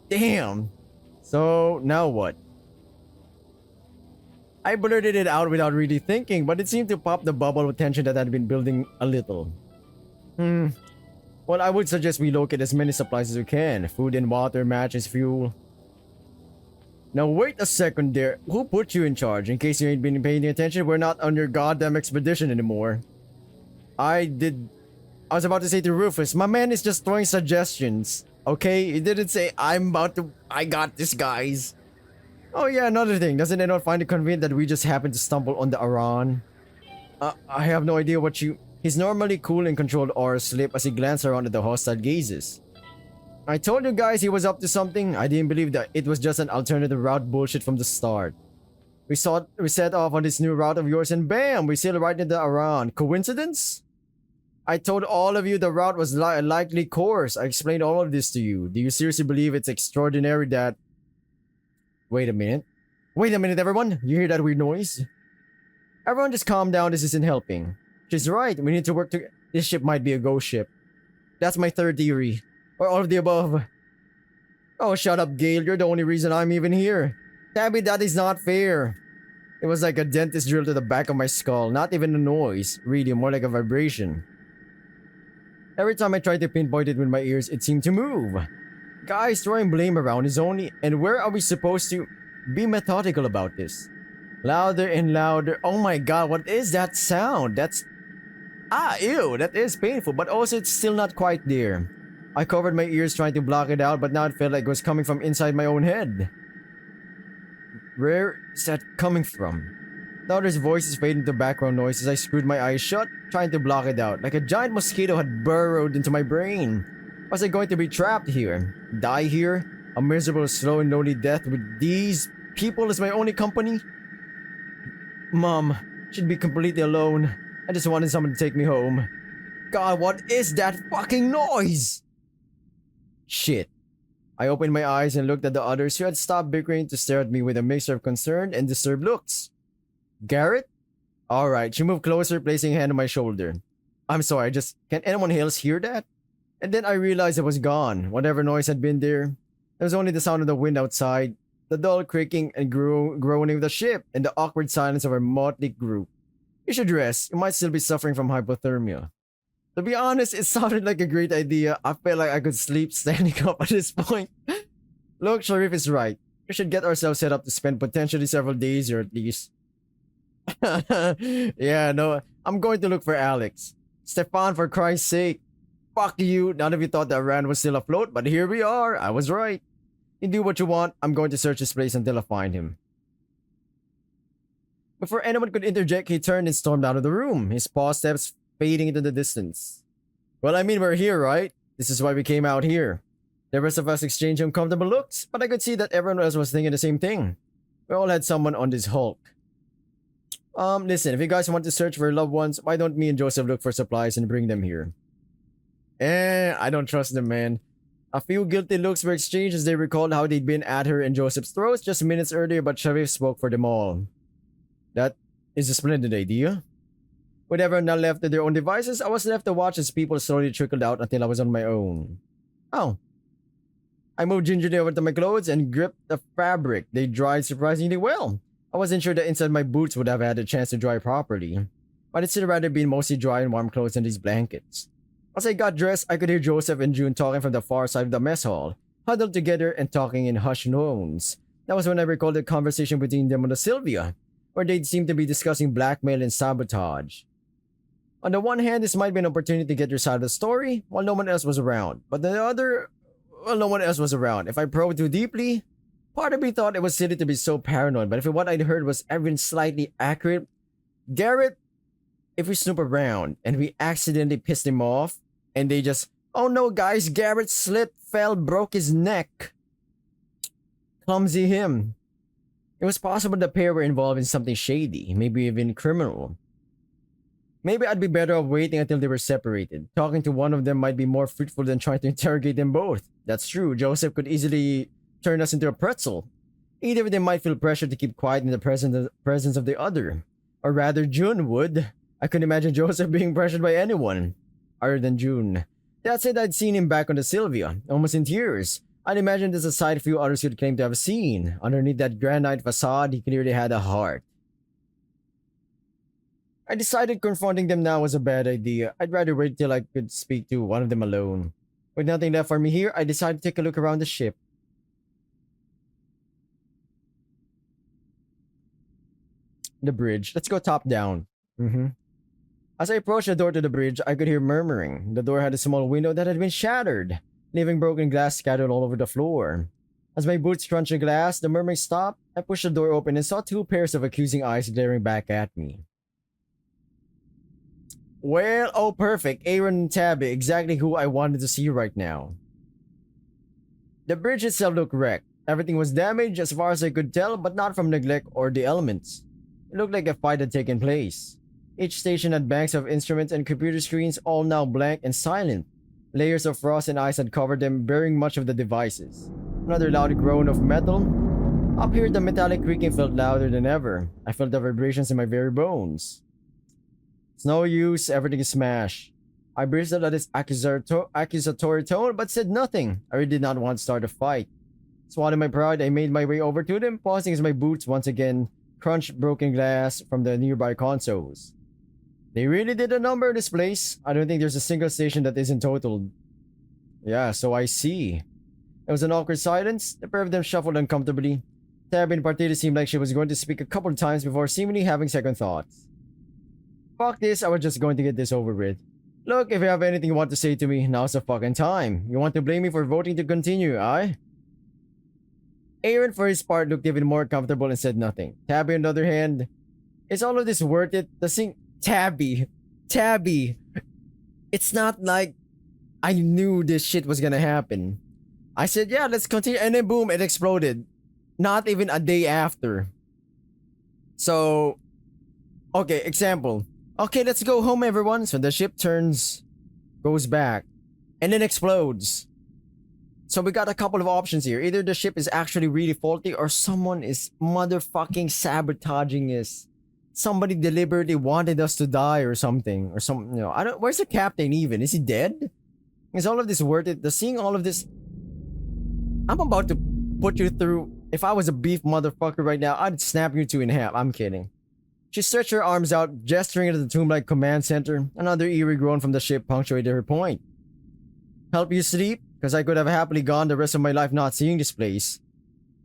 Damn. So, now what? I blurted it out without really thinking, but it seemed to pop the bubble of tension that had been building a little. Well, I would suggest we locate as many supplies as we can. Food and water, matches, fuel. Now wait a second there. Who put you in charge? In case you ain't been paying attention, we're not on your goddamn expedition anymore. I was about to say to Rufus, my man is just throwing suggestions. Okay? He didn't say, I got this, guys. Oh yeah, another thing. Doesn't anyone find it convenient that we just happened to stumble on the Arran? I have no idea what you... His normally cool and controlled aura slipped as he glanced around at the hostile gazes. I told you guys he was up to something. I didn't believe that it was just an alternative route bullshit from the start. We set off on this new route of yours and bam! We sailed right into Arran. Coincidence? I told all of you the route was a likely course. I explained all of this to you. Do you seriously believe it's extraordinary that... Wait a minute. Wait a minute, everyone. You hear that weird noise? Everyone just calm down. This isn't helping. She's right. We need to work together. This ship might be a ghost ship. That's my third theory. Or all of the above. Oh, shut up, Gale. You're the only reason I'm even here. Tabby, that is not fair. It was like a dentist drill to the back of my skull. Not even a noise. Really, more like a vibration. Every time I tried to pinpoint it with my ears, it seemed to move. Guys, throwing blame around is only... And where are we supposed to be methodical about this? Louder and louder. Oh my god, what is that sound? That's... ew, that is painful, but also it's still not quite there. I covered my ears trying to block it out, but now it felt like it was coming from inside my own head. Where is that coming from? The other's voices faded into background noise as I screwed my eyes shut, trying to block it out, like a giant mosquito had burrowed into my brain. Was I going to be trapped here? Die here? A miserable, slow, and lonely death with these people as my only company? Mom, she'd be completely alone. I just wanted someone to take me home. God, what is that fucking noise? Shit. I opened my eyes and looked at the others who had stopped bickering to stare at me with a mixture of concern and disturbed looks. Garrett? Alright, she moved closer, placing a hand on my shoulder. I'm sorry, can anyone else hear that? And then I realized it was gone. Whatever noise had been there. There was only the sound of the wind outside, the dull creaking and groaning of the ship, and the awkward silence of our motley group. You should rest. You might still be suffering from hypothermia. To be honest, it sounded like a great idea. I felt like I could sleep standing up at this point. Look, Sharif is right. We should get ourselves set up to spend potentially several days here at least. Yeah, no, I'm going to look for Alex. Stefan, for Christ's sake. Fuck you. None of you thought that Arran was still afloat, but here we are. I was right. You do what you want. I'm going to search this place until I find him. Before anyone could interject, he turned and stormed out of the room, his paw steps fading into the distance. Well, I mean, we're here, right? This is why we came out here. The rest of us exchanged uncomfortable looks, but I could see that everyone else was thinking the same thing. We all had someone on this hulk. Listen, if you guys want to search for your loved ones, why don't me and Joseph look for supplies and bring them here? I don't trust them, man. A few guilty looks were exchanged as they recalled how they'd been at her and Joseph's throats just minutes earlier, but Sharif spoke for them all. That is a splendid idea. With everyone now left to their own devices, I was left to watch as people slowly trickled out until I was on my own. Oh. I moved gingerly over to my clothes and gripped the fabric. They dried surprisingly well. I wasn't sure that inside my boots would have had a chance to dry properly, but it'd still rather been mostly dry and warm clothes than these blankets. As I got dressed, I could hear Joseph and June talking from the far side of the mess hall, huddled together and talking in hushed tones. That was when I recalled the conversation between them on the Sylvia, where they seemed to be discussing blackmail and sabotage. On the one hand, this might be an opportunity to get your side of the story, while no one else was around. But the other, well, no one else was around. If I probed too deeply, part of me thought it was silly to be so paranoid, but if what I'd heard was even slightly accurate, Garrett, if we snoop around and we accidentally pissed him off, and they just, oh no guys, Garrett slipped, fell, broke his neck. Clumsy him. It was possible the pair were involved in something shady, maybe even criminal. Maybe I'd be better off waiting until they were separated. Talking to one of them might be more fruitful than trying to interrogate them both. That's true, Joseph could easily turn us into a pretzel. Either of them might feel pressure to keep quiet in the presence of the other. Or rather, June would. I couldn't imagine Joseph being pressured by anyone other than June. That said, I'd seen him back on the Sylvia, almost in tears. I'd imagine there's a side few others could claim to have seen. Underneath that granite facade, he clearly had a heart. I decided confronting them now was a bad idea. I'd rather wait till I could speak to one of them alone. With nothing left for me here, I decided to take a look around the ship. The bridge. Let's go top down. As I approached the door to the bridge, I could hear murmuring. The door had a small window that had been shattered, leaving broken glass scattered all over the floor. As my boots crunched the glass, the murmuring stopped. I pushed the door open and saw two pairs of accusing eyes glaring back at me. Well, oh perfect, Arran and Tabby, exactly who I wanted to see right now. The bridge itself looked wrecked. Everything was damaged as far as I could tell, but not from neglect or the elements. It looked like a fight had taken place. Each station had banks of instruments and computer screens, all now blank and silent. Layers of frost and ice had covered them, burying much of the devices. Another loud groan of metal. Up here, the metallic creaking felt louder than ever. I felt the vibrations in my very bones. It's no use, everything is smashed. I bristled at his accusatory tone, but said nothing. I really did not want to start a fight. Swallowing my pride, I made my way over to them, pausing as my boots once again crunched broken glass from the nearby consoles. They really did a number in this place. I don't think there's a single station that isn't totaled. Yeah, so I see. It was an awkward silence. The pair of them shuffled uncomfortably. Tabby in particular seemed like she was going to speak a couple of times before seemingly having second thoughts. Fuck this, I was just going to get this over with. Look, if you have anything you want to say to me, now's the fucking time. You want to blame me for voting to continue, aye? Arran, for his part, looked even more comfortable and said nothing. Tabby, on the other hand, is all of this worth it? Tabby. It's not like I knew this shit was gonna happen. I said, yeah, let's continue. And then boom, it exploded. Not even a day after. So, okay, example. Okay, let's go home, everyone. So the ship goes back, and then explodes. So we got a couple of options here. Either the ship is actually really faulty or someone is motherfucking sabotaging us. Somebody deliberately wanted us to die or something. Or some, you know, I don't, where's the captain even? Is he dead? Is all of this worth it? Does seeing all of this... I'm about to put you through... If I was a beef motherfucker right now, I'd snap you two in half. I'm kidding. She stretched her arms out, gesturing at the tomb-like command center. Another eerie groan from the ship punctuated her point. Help you sleep? Because I could have happily gone the rest of my life not seeing this place.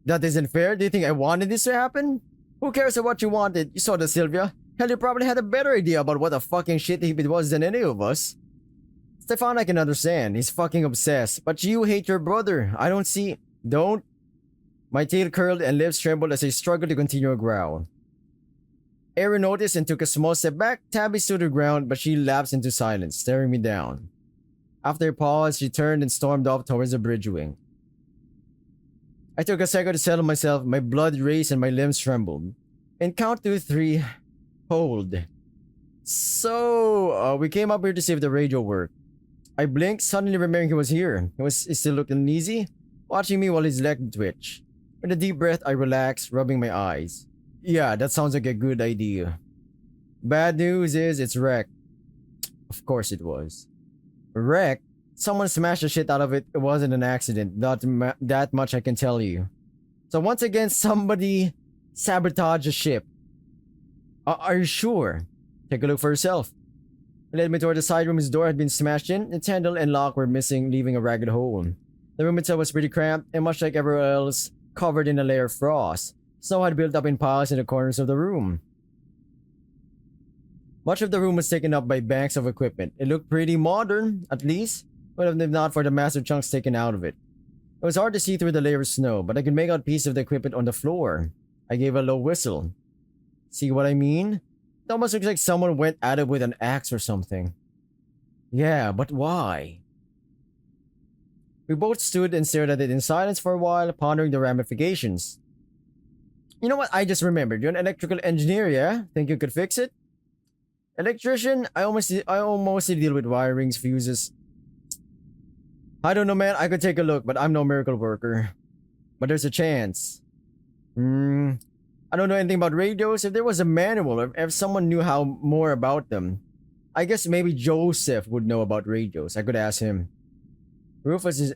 That isn't fair. Do you think I wanted this to happen? Who cares about what you wanted? You saw the Sylvia. Hell, you probably had a better idea about what a fucking shit heap it was than any of us. Stefan, I can understand. He's fucking obsessed. But you hate your brother. I don't see... Don't. My tail curled and lips trembled as I struggled to continue a growl. Arran noticed and took a small step back. Tabby stood her ground, but she lapsed into silence, staring me down. After a pause, she turned and stormed off towards the bridge wing. I took a second to settle myself. My blood raced and my limbs trembled. And count to 3. Hold. So, we came up here to see if the radio worked. I blinked, suddenly remembering he was here. He still looked uneasy, watching me while his leg twitched. With a deep breath, I relaxed, rubbing my eyes. Yeah, that sounds like a good idea. Bad news is it's wrecked. Of course it was. Wrecked? Someone smashed the shit out of it. It wasn't an accident. That much I can tell you. So once again, somebody sabotaged the ship. Are you sure? Take a look for yourself. He led me toward the side room. His door had been smashed in. Its handle and lock were missing, leaving a ragged hole. The room itself was pretty cramped, and much like everywhere else, covered in a layer of frost. Snow had built up in piles in the corners of the room. Much of the room was taken up by banks of equipment. It looked pretty modern, at least, but if not for the massive chunks taken out of it. It was hard to see through the layer of snow, but I could make out pieces of the equipment on the floor. I gave a low whistle. See what I mean? It almost looks like someone went at it with an axe or something. Yeah, but why? We both stood and stared at it in silence for a while, pondering the ramifications. You know what? I just remembered. You're an electrical engineer, yeah? Think you could fix it? Electrician? I almost deal with wirings, fuses. I don't know, man. I could take a look, but I'm no miracle worker. But there's a chance. I don't know anything about radios. If there was a manual, or if someone knew more about them, I guess maybe Joseph would know about radios. I could ask him. Rufus is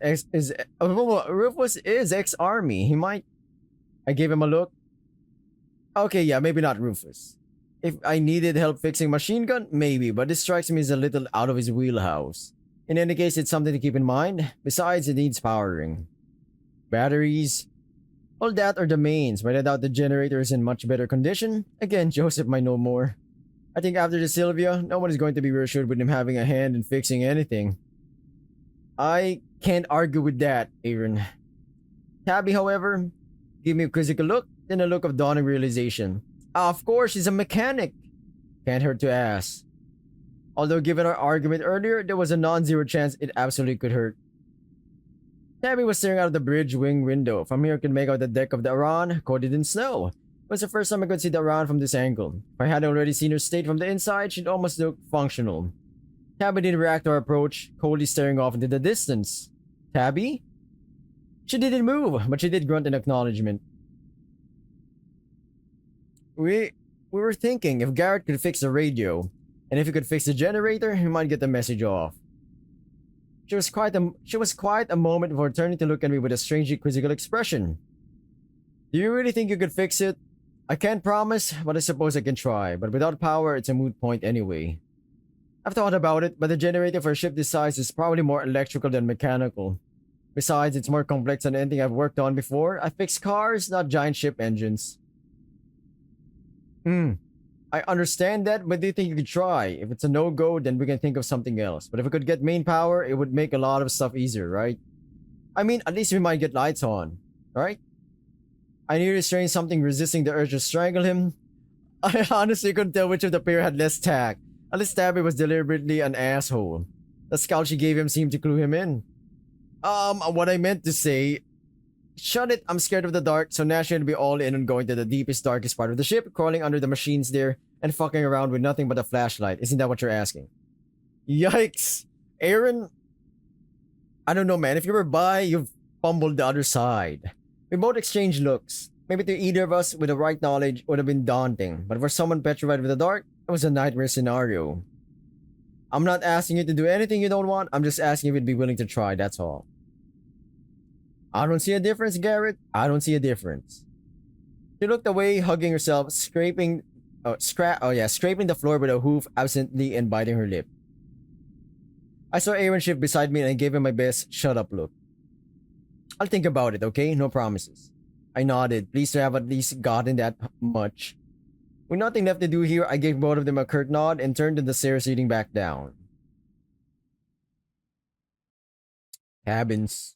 ex-army. He might. I gave him a look. Okay, yeah, maybe not Rufus. If I needed help fixing machine gun, maybe, but this strikes me as a little out of his wheelhouse. In any case, it's something to keep in mind. Besides, it needs powering. Batteries. All that are the mains, but I doubt the generator is in much better condition. Again, Joseph might know more. I think after the Sylvia, no one is going to be reassured with him having a hand in fixing anything. I can't argue with that, Arran. Tabby, however, gave me a quizzical look, then a look of dawning realization. Of course, she's a mechanic. Can't hurt to ask. Although given our argument earlier, there was a non-zero chance it absolutely could hurt. Tabby was staring out of the bridge wing window. From here I could make out the deck of the Arran, coated in snow. It was the first time I could see the Arran from this angle. If I hadn't already seen her state from the inside, she'd almost look functional. Tabby didn't react to our approach, coldly staring off into the distance. Tabby? She didn't move, but she did grunt in acknowledgement. We were thinking if Garrett could fix the radio, and if he could fix the generator, he might get the message off. She was quiet a moment before turning to look at me with a strangely quizzical expression. Do you really think you could fix it? I can't promise, but I suppose I can try. But without power, it's a moot point anyway. I've thought about it, but the generator for a ship this size is probably more electrical than mechanical. Besides, it's more complex than anything I've worked on before. I fix cars, not giant ship engines. I understand that, but do you think you could try? If it's a no-go, then we can think of something else. But if we could get main power, it would make a lot of stuff easier, right? I mean, at least we might get lights on, right? I nearly restrained something resisting the urge to strangle him. I honestly couldn't tell which of the pair had less tact. At least Tabby was deliberately an asshole. The scowl she gave him seemed to clue him in. What I meant to say, shut it, I'm scared of the dark, so Nash should be all in on going to the deepest, darkest part of the ship, crawling under the machines there, and fucking around with nothing but a flashlight. Isn't that what you're asking? Yikes. Aaron, I don't know, man. If you were by, you've fumbled the other side. We both exchanged looks. Maybe to either of us, with the right knowledge, would have been daunting. But for someone petrified with the dark, it was a nightmare scenario. I'm not asking you to do anything you don't want. I'm just asking if you'd be willing to try, that's all. I don't see a difference, Garrett. I don't see a difference. She looked away, hugging herself, scraping the floor with a hoof absently and biting her lip. I saw Aaron shift beside me and I gave him my best shut up look. I'll think about it, okay? No promises. I nodded, pleased to have at least gotten that much. With nothing left to do here, I gave both of them a curt nod and turned to the stairs leading back down. Cabins.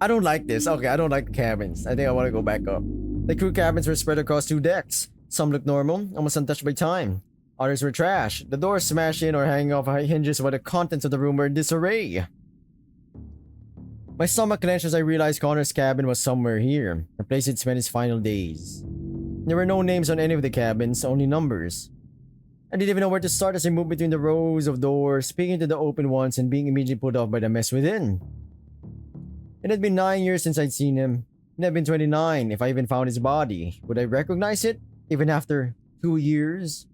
I don't like this. Okay, I don't like the cabins. I think I want to go back up. The crew cabins were spread across 2 decks. Some looked normal, almost untouched by time. Others were trash. The doors smashed in or hanging off hinges while the contents of the room were in disarray. My stomach clenched as I realized Connor's cabin was somewhere here, the place he'd spent his final days. There were no names on any of the cabins, only numbers. I didn't even know where to start as I moved between the rows of doors, peeking to the open ones and being immediately put off by the mess within. It had been 9 years since I'd seen him. It had been 29 if I even found his body. Would I recognize it, even after 2 years?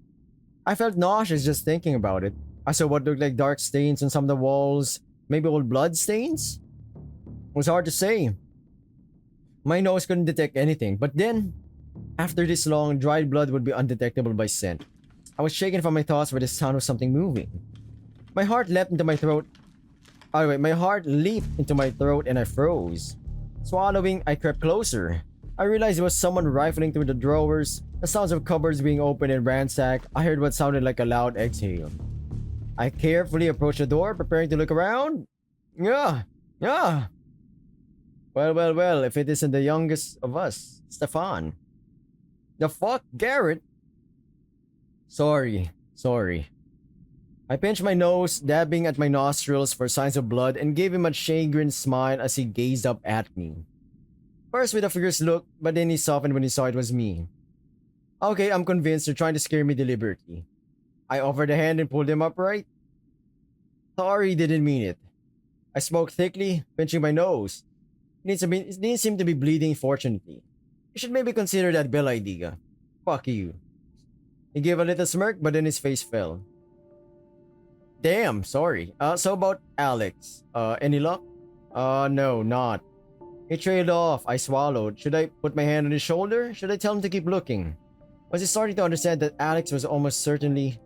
I felt nauseous just thinking about it. I saw what looked like dark stains on some of the walls, maybe old blood stains? It was hard to say. My nose couldn't detect anything, but then, after this long, dried blood would be undetectable by scent. I was shaken from my thoughts by the sound of something moving. My heart leapt into my throat. My heart leaped into my throat and I froze. Swallowing, I crept closer. I realized it was someone rifling through the drawers, the sounds of cupboards being opened and ransacked. I heard what sounded like a loud exhale. I carefully approached the door, preparing to look around. Yeah. Well, if it isn't the youngest of us, Stefan. The fuck, Garrett? Sorry. I pinched my nose, dabbing at my nostrils for signs of blood, and gave him a chagrined smile as he gazed up at me. First with a fierce look, but then he softened when he saw it was me. Okay, I'm convinced you're trying to scare me deliberately. I offered a hand and pulled him upright. Sorry, didn't mean it. I spoke thickly, pinching my nose. It didn't seem to be bleeding, fortunately. You should maybe consider that bell idea. Fuck you. He gave a little smirk, but then his face fell. Damn, sorry. So about Alex. Any luck? No, not. He trailed off. I swallowed. Should I put my hand on his shoulder? Should I tell him to keep looking? Was he starting to understand that Alex was almost certainly...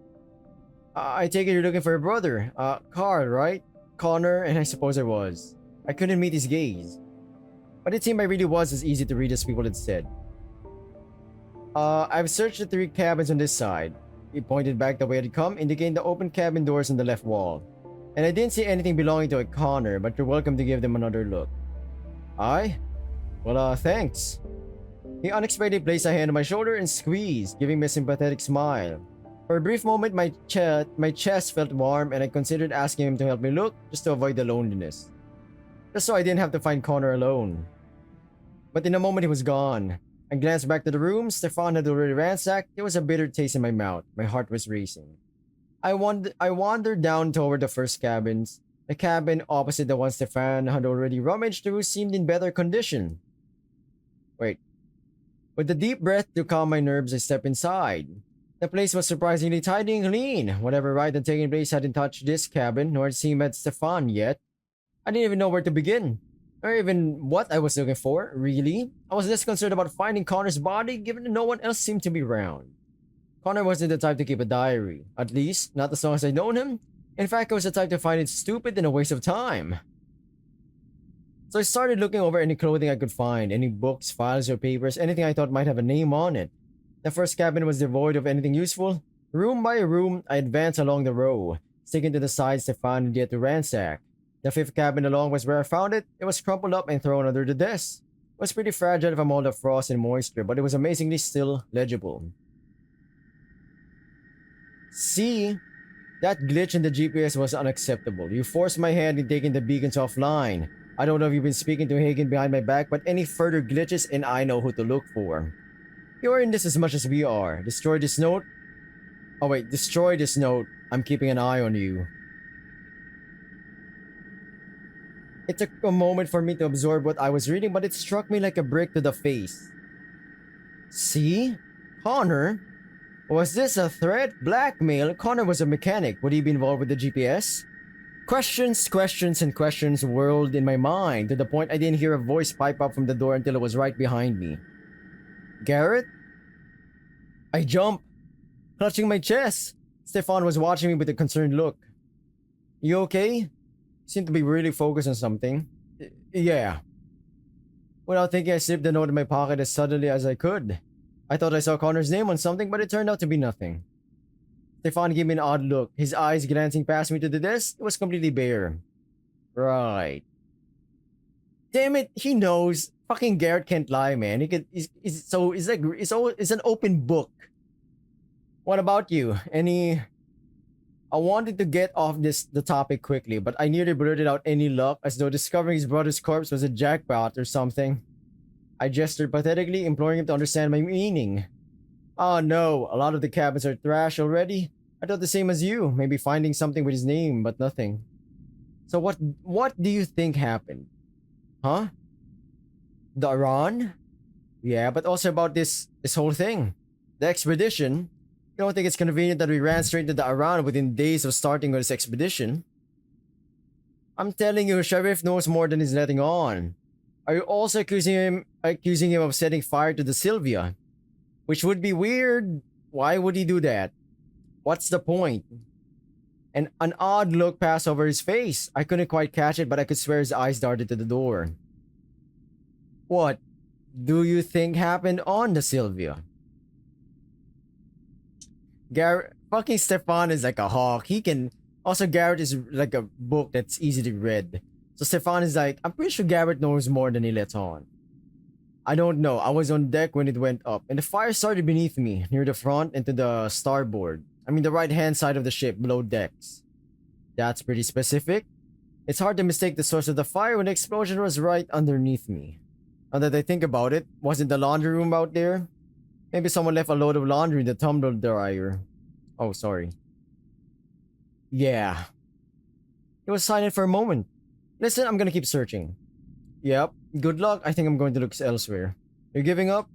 I take it you're looking for a brother. Carl, right? Connor, and I suppose I was. I couldn't meet his gaze. But it seemed I really was as easy to read as people had said. I've searched the 3 cabins on this side. He pointed back the way I'd come, indicating the open cabin doors on the left wall. And I didn't see anything belonging to a Connor, but you're welcome to give them another look. Well, thanks. He unexpectedly placed a hand on my shoulder and squeezed, giving me a sympathetic smile. For a brief moment, my chest felt warm and I considered asking him to help me look, just to avoid the loneliness. Just so I didn't have to find Connor alone. But in a moment, he was gone. I glanced back to the room. Stefan had already ransacked. There was a bitter taste in my mouth. My heart was racing. I wandered down toward the first cabins. The cabin opposite the one Stefan had already rummaged through seemed in better condition. Wait. With a deep breath to calm my nerves, I stepped inside. The place was surprisingly tidy and clean. Whatever ride had taken place hadn't touched this cabin, nor had seen met Stefan yet. I didn't even know where to begin. Or even what I was looking for, really. I was less concerned about finding Connor's body, given that no one else seemed to be around. Connor wasn't the type to keep a diary. At least, not as long as I'd known him. In fact, I was the type to find it stupid and a waste of time. So I started looking over any clothing I could find, any books, files, or papers, anything I thought might have a name on it. The first cabin was devoid of anything useful. Room by room, I advanced along the row, sticking to the sides Stefan had yet to ransack. The 5th cabin along was where I found it. It was crumpled up and thrown under the desk. It was pretty fragile from all the frost and moisture, but it was amazingly still legible. C. That glitch in the GPS was unacceptable. You forced my hand in taking the beacons offline. I don't know if you've been speaking to Hagen behind my back, but any further glitches and I know who to look for. You're in this as much as we are. Destroy this note. Oh wait, destroy this note. I'm keeping an eye on you. It took a moment for me to absorb what I was reading, but it struck me like a brick to the face. See? Connor? Was this a threat? Blackmail? Connor was a mechanic. Would he be involved with the GPS? Questions, questions, and questions whirled in my mind to the point I didn't hear a voice pipe up from the door until it was right behind me. Garrett? I jumped, clutching my chest. Stefan was watching me with a concerned look. You okay? Seemed to be really focused on something. Yeah. Without thinking, I slipped the note in my pocket as suddenly as I could. I thought I saw Connor's name on something, but it turned out to be nothing. Stefan gave me an odd look, his eyes glancing past me to the desk. It was completely bare. Right. Damn it, he knows. Fucking Garrett can't lie, man. It's an open book. What about you? I wanted to get off the topic quickly, but I nearly blurted out any luck as though discovering his brother's corpse was a jackpot or something. I gestured pathetically, imploring him to understand my meaning. Oh no, a lot of the cabins are trash already. I thought the same as you, maybe finding something with his name, but nothing. So what do you think happened? Huh? The Arran? Yeah, but also about this whole thing. The expedition. You don't think it's convenient that we ran straight to the Arran within days of starting this expedition? I'm telling you, Sheriff knows more than he's letting on. Are you also accusing him of setting fire to the Sylvia? Which would be weird. Why would he do that? What's the point? And an odd look passed over his face. I couldn't quite catch it, but I could swear his eyes darted to the door. What do you think happened on the Sylvia? Fucking Stefan is like a hawk. Garrett is like a book that's easy to read. So Stefan is like, I'm pretty sure Garrett knows more than he lets on. I don't know. I was on deck when it went up, and the fire started beneath me, near the front and to the starboard. I mean the right-hand side of the ship, below decks. That's pretty specific. It's hard to mistake the source of the fire when the explosion was right underneath me. Now that I think about it, wasn't the laundry room out there? Maybe someone left a load of laundry in the tumble dryer. Oh, sorry. Yeah. He was silent for a moment. Listen, I'm gonna keep searching. Yep. Good luck. I think I'm going to look elsewhere. You're giving up?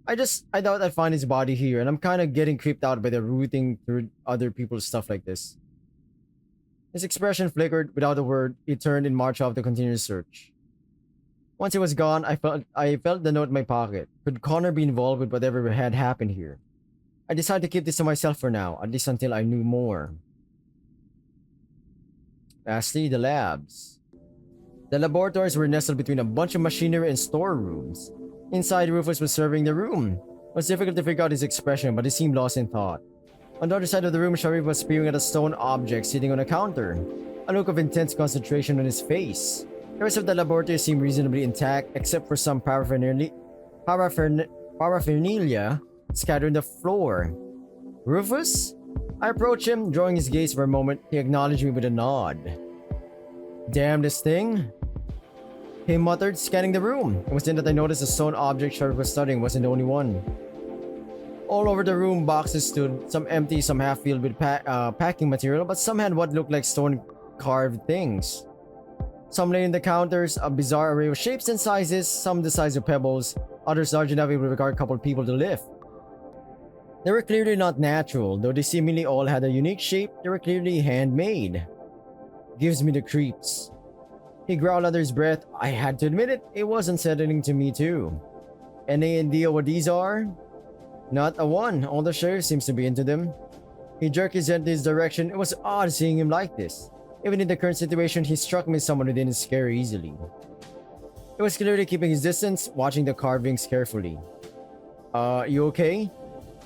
I doubt I'd find his body here, and I'm kind of getting creeped out by the rooting through other people's stuff like this. His expression flickered. Without a word, he turned and marched off to continue his search. Once he was gone, I felt the note in my pocket. Could Connor be involved with whatever had happened here? I decided to keep this to myself for now, at least until I knew more. Lastly, the labs. The laboratories were nestled between a bunch of machinery and storerooms. Inside, Rufus was serving the room. It was difficult to figure out his expression, but he seemed lost in thought. On the other side of the room, Sharif was peering at a stone object sitting on a counter, a look of intense concentration on his face. The rest of the laboratory seemed reasonably intact, except for some paraphernalia scattered on the floor. Rufus? I approached him, drawing his gaze for a moment. He acknowledged me with a nod. Damn this thing. He muttered, scanning the room. It was then that I noticed the stone object Sharif was studying wasn't the only one. All over the room, boxes stood, some empty, some half filled with packing material, but some had what looked like stone-carved things. Some lay in the counters, a bizarre array of shapes and sizes, some the size of pebbles, others large enough it would require a couple of people to lift. They were clearly not natural, though they seemingly all had a unique shape. They were clearly handmade. Gives me the creeps. He growled under his breath. I had to admit it, it was unsettling to me too. Any idea what these are? Not a one. All the sheriff seems to be into them. He jerked his head in his direction. It was odd seeing him like this. Even in the current situation, he struck me as someone who didn't scare easily. He was clearly keeping his distance, watching the carvings carefully. You okay?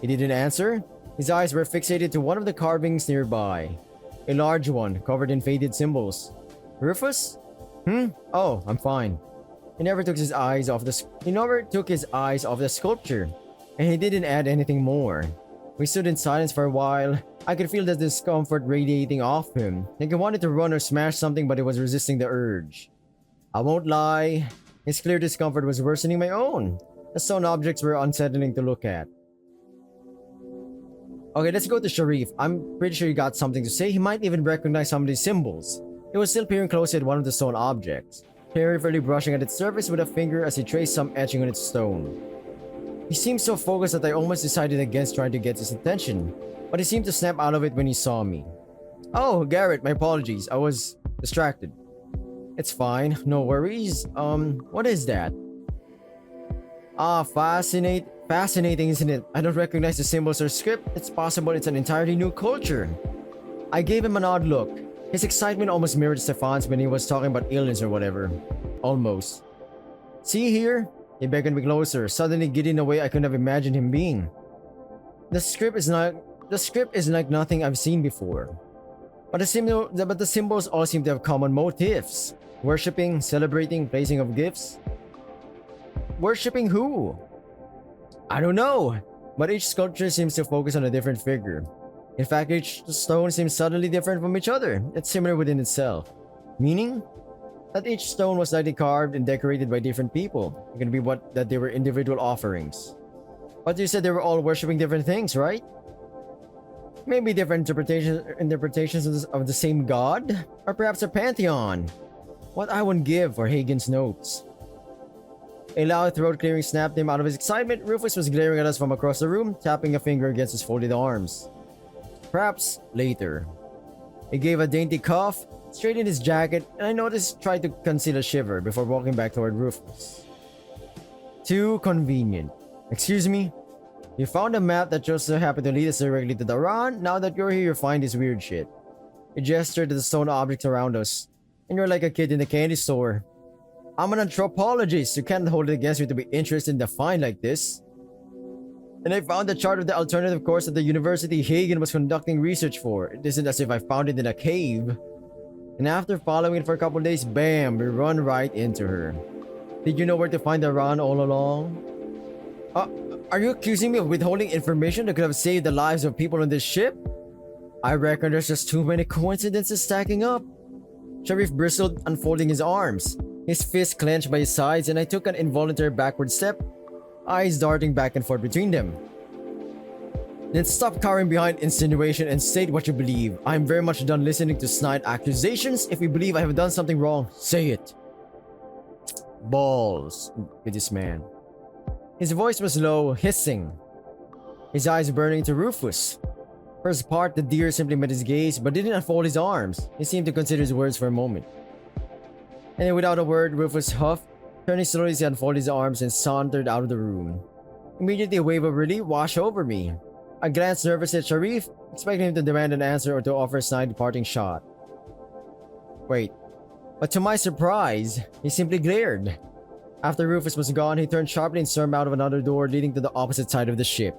He didn't answer. His eyes were fixated to one of the carvings nearby. A large one, covered in faded symbols. Rufus? Oh, I'm fine. He never took his eyes off the sculpture, and he didn't add anything more. We stood in silence for a while. I could feel the discomfort radiating off him. Like he wanted to run or smash something, but he was resisting the urge. I won't lie, his clear discomfort was worsening my own. The stone objects were unsettling to look at. Okay, let's go to Sharif. I'm pretty sure he got something to say. He might even recognize some of these symbols. He was still peering closely at one of the stone objects, carefully brushing at its surface with a finger as he traced some etching on its stone. He seemed so focused that I almost decided against trying to get his attention, but he seemed to snap out of it when he saw me. Oh, Garrett, my apologies. I was distracted. It's fine, no worries. What is that? Ah, fascinating, isn't it? I don't recognize the symbols or script. It's possible it's an entirely new culture. I gave him an odd look. His excitement almost mirrored Stefan's when he was talking about aliens or whatever. Almost. See here? He beckoned me closer, suddenly getting away I couldn't have imagined him being. The script is like nothing I've seen before. But the symbols all seem to have common motifs. Worshipping, celebrating, placing of gifts. Worshipping who? I don't know, but each sculpture seems to focus on a different figure. In fact, each stone seems subtly different from each other, yet similar within itself. Meaning that each stone was likely carved and decorated by different people. It can be that they were individual offerings. But you said they were all worshipping different things, right? Maybe different interpretations of the same god? Or perhaps a pantheon? What I wouldn't give for Hagen's notes. A loud throat clearing snapped him out of his excitement. Rufus was glaring at us from across the room, tapping a finger against his folded arms. Perhaps later. He gave a dainty cough, straightened his jacket, and I noticed he tried to conceal a shiver before walking back toward Rufus. Too convenient. Excuse me? You found a map that just so happened to lead us directly to the Arran? Now that you're here, you'll find this weird shit. He gestured to the stone objects around us. And you're like a kid in the candy store. I'm an anthropologist. You can't hold it against me to be interested in the find like this. And I found the chart of the alternative course that the university Hagen was conducting research for. It isn't as if I found it in a cave. And after following it for a couple days, bam, we run right into her. Did you know where to find the Arran all along? Are you accusing me of withholding information that could have saved the lives of people on this ship? I reckon there's just too many coincidences stacking up. Sharif bristled, unfolding his arms. His fists clenched by his sides, and I took an involuntary backward step, eyes darting back and forth between them. Then stop cowering behind insinuation and state what you believe. I am very much done listening to snide accusations. If you believe I have done something wrong, say it. Balls with this man. His voice was low, hissing. His eyes burning to Rufus. For his part, the deer simply met his gaze, but didn't unfold his arms. He seemed to consider his words for a moment. And without a word, Rufus huffed, turning slowly to unfold his arms and sauntered out of the room. Immediately a wave of relief washed over me. I glanced nervously at Sharif, expecting him to demand an answer or to offer a snide departing shot. Wait. But to my surprise, he simply glared. After Rufus was gone, he turned sharply and stormed out of another door leading to the opposite side of the ship.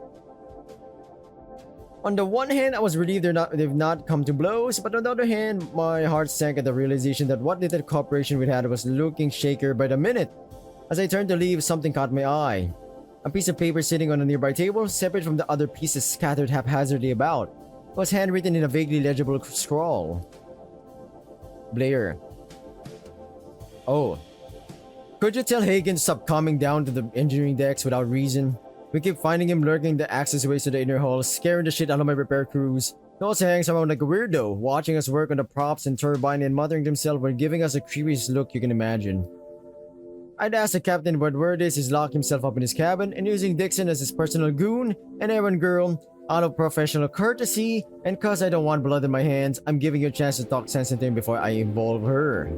On the one hand, I was relieved they've not come to blows, but on the other hand, my heart sank at the realization that what little cooperation we'd had was looking shakier by the minute. As I turned to leave, something caught my eye. A piece of paper sitting on a nearby table, separate from the other pieces scattered haphazardly about. It was handwritten in a vaguely legible scrawl. Blair. Oh. Could you tell Hagen to stop coming down to the engineering decks without reason? We keep finding him lurking the accessways to the inner hull, scaring the shit out of my repair crews. He also hangs around like a weirdo, watching us work on the props and turbine and muttering to himself while giving us the creepiest look you can imagine. I'd asked the captain what word is, he's locked himself up in his cabin and using Dixon as his personal goon and errand girl. Out of professional courtesy, and cause I don't want blood in my hands, I'm giving you a chance to talk sense into him before I involve her.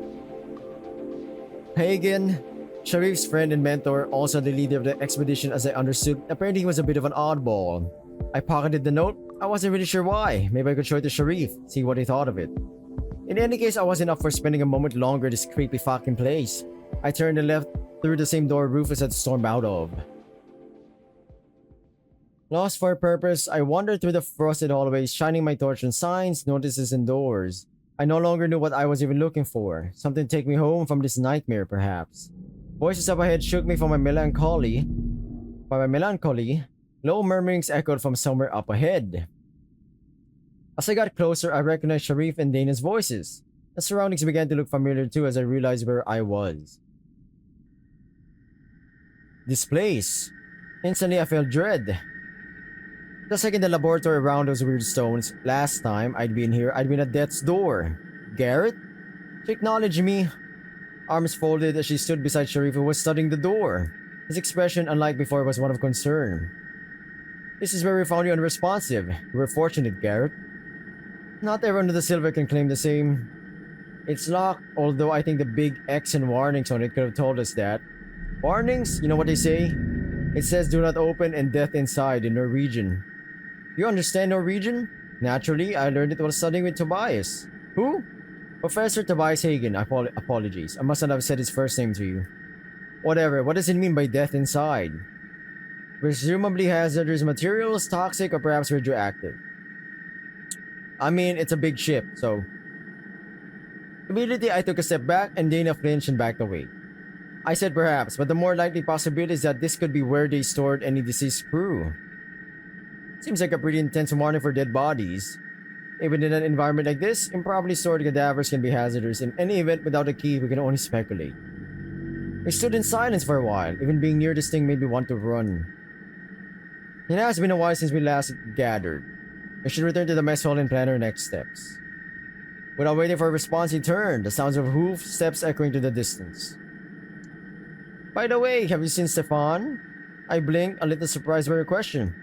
Hagen, Sharif's friend and mentor, also the leader of the expedition as I understood. Apparently he was a bit of an oddball. I pocketed the note. I wasn't really sure why. Maybe I could show it to Sharif, see what he thought of it. In any case, I wasn't up for spending a moment longer in this creepy fucking place. I turned and left through the same door Rufus had stormed out of. Lost for a purpose, I wandered through the frosted hallways, shining my torch on signs, notices, and doors. I no longer knew what I was even looking for. Something to take me home from this nightmare, perhaps. Voices up ahead shook me from my melancholy. Low murmurings echoed from somewhere up ahead. As I got closer, I recognized Sharif and Dana's voices. The surroundings began to look familiar too as I realized where I was. This place. Instantly, I felt dread. The second the laboratory around those weird stones, last time I'd been here, I'd been at death's door. Garrett? She acknowledged me, arms folded as she stood beside Sharif who was studying the door. His expression, unlike before, was one of concern. This is where we found you unresponsive. You were fortunate, Garrett. Not everyone with the silver can claim the same. It's locked, although I think the big X and warnings on it could have told us that. Warnings? You know what they say? It says do not open and death inside in Norwegian. You understand Norwegian? Naturally, I learned it while studying with Tobias. Who? Professor Tobias Hagen. Apologies. I must not have said his first name to you. Whatever, what does it mean by death inside? Presumably hazardous materials, toxic, or perhaps radioactive. I mean, it's a big ship, so... Immediately, I took a step back and Dana flinched and backed away. I said perhaps, but the more likely possibility is that this could be where they stored any deceased crew. Seems like a pretty intense warning for dead bodies. Even in an environment like this, improperly stored cadavers can be hazardous. In any event, without a key, we can only speculate. We stood in silence for a while. Even being near this thing made me want to run. It has been a while since we last gathered. We should return to the mess hall and plan our next steps. Without waiting for a response, he turned, the sounds of hoof steps echoing to the distance. By the way, have you seen Stefan? I blinked, a little surprised by your question.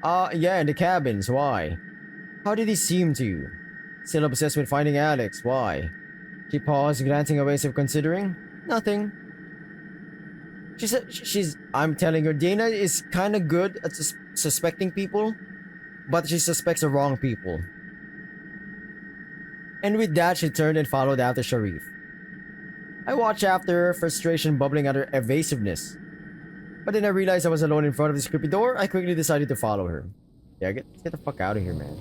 Yeah, in the cabins. Why? How did he seem to you? Still obsessed with finding Alex. Why? She paused, glancing away as if considering. Nothing. She said, I'm telling her, Dana is kinda good at suspecting people, but she suspects the wrong people. And with that, she turned and followed after Sharif. I watched after her, frustration bubbling at her evasiveness. But then I realized I was alone in front of this creepy door. I quickly decided to follow her. Yeah, get the fuck out of here, man.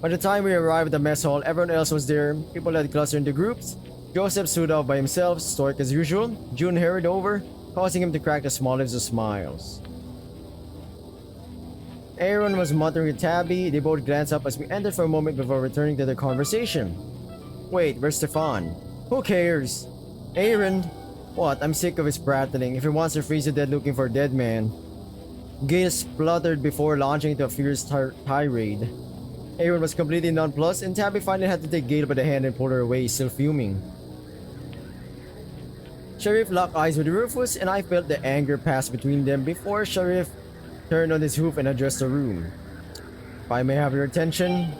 By the time we arrived at the mess hall, everyone else was there. People had clustered into groups. Joseph stood off by himself, stoic as usual. June hurried over, causing him to crack the smallest of smiles. Arran was muttering with Tabby. They both glanced up as we entered for a moment before returning to their conversation. Wait, where's Stefan? Who cares? Arran. What? I'm sick of his prattling. If he wants to freeze to death looking for a dead man. Gale spluttered before launching into a fierce tirade. Arran was completely nonplussed, and Tabby finally had to take Gale by the hand and pull her away, still fuming. Sharif locked eyes with Rufus, and I felt the anger pass between them before Sharif turned on his hoof and addressed the room. If I may have your attention.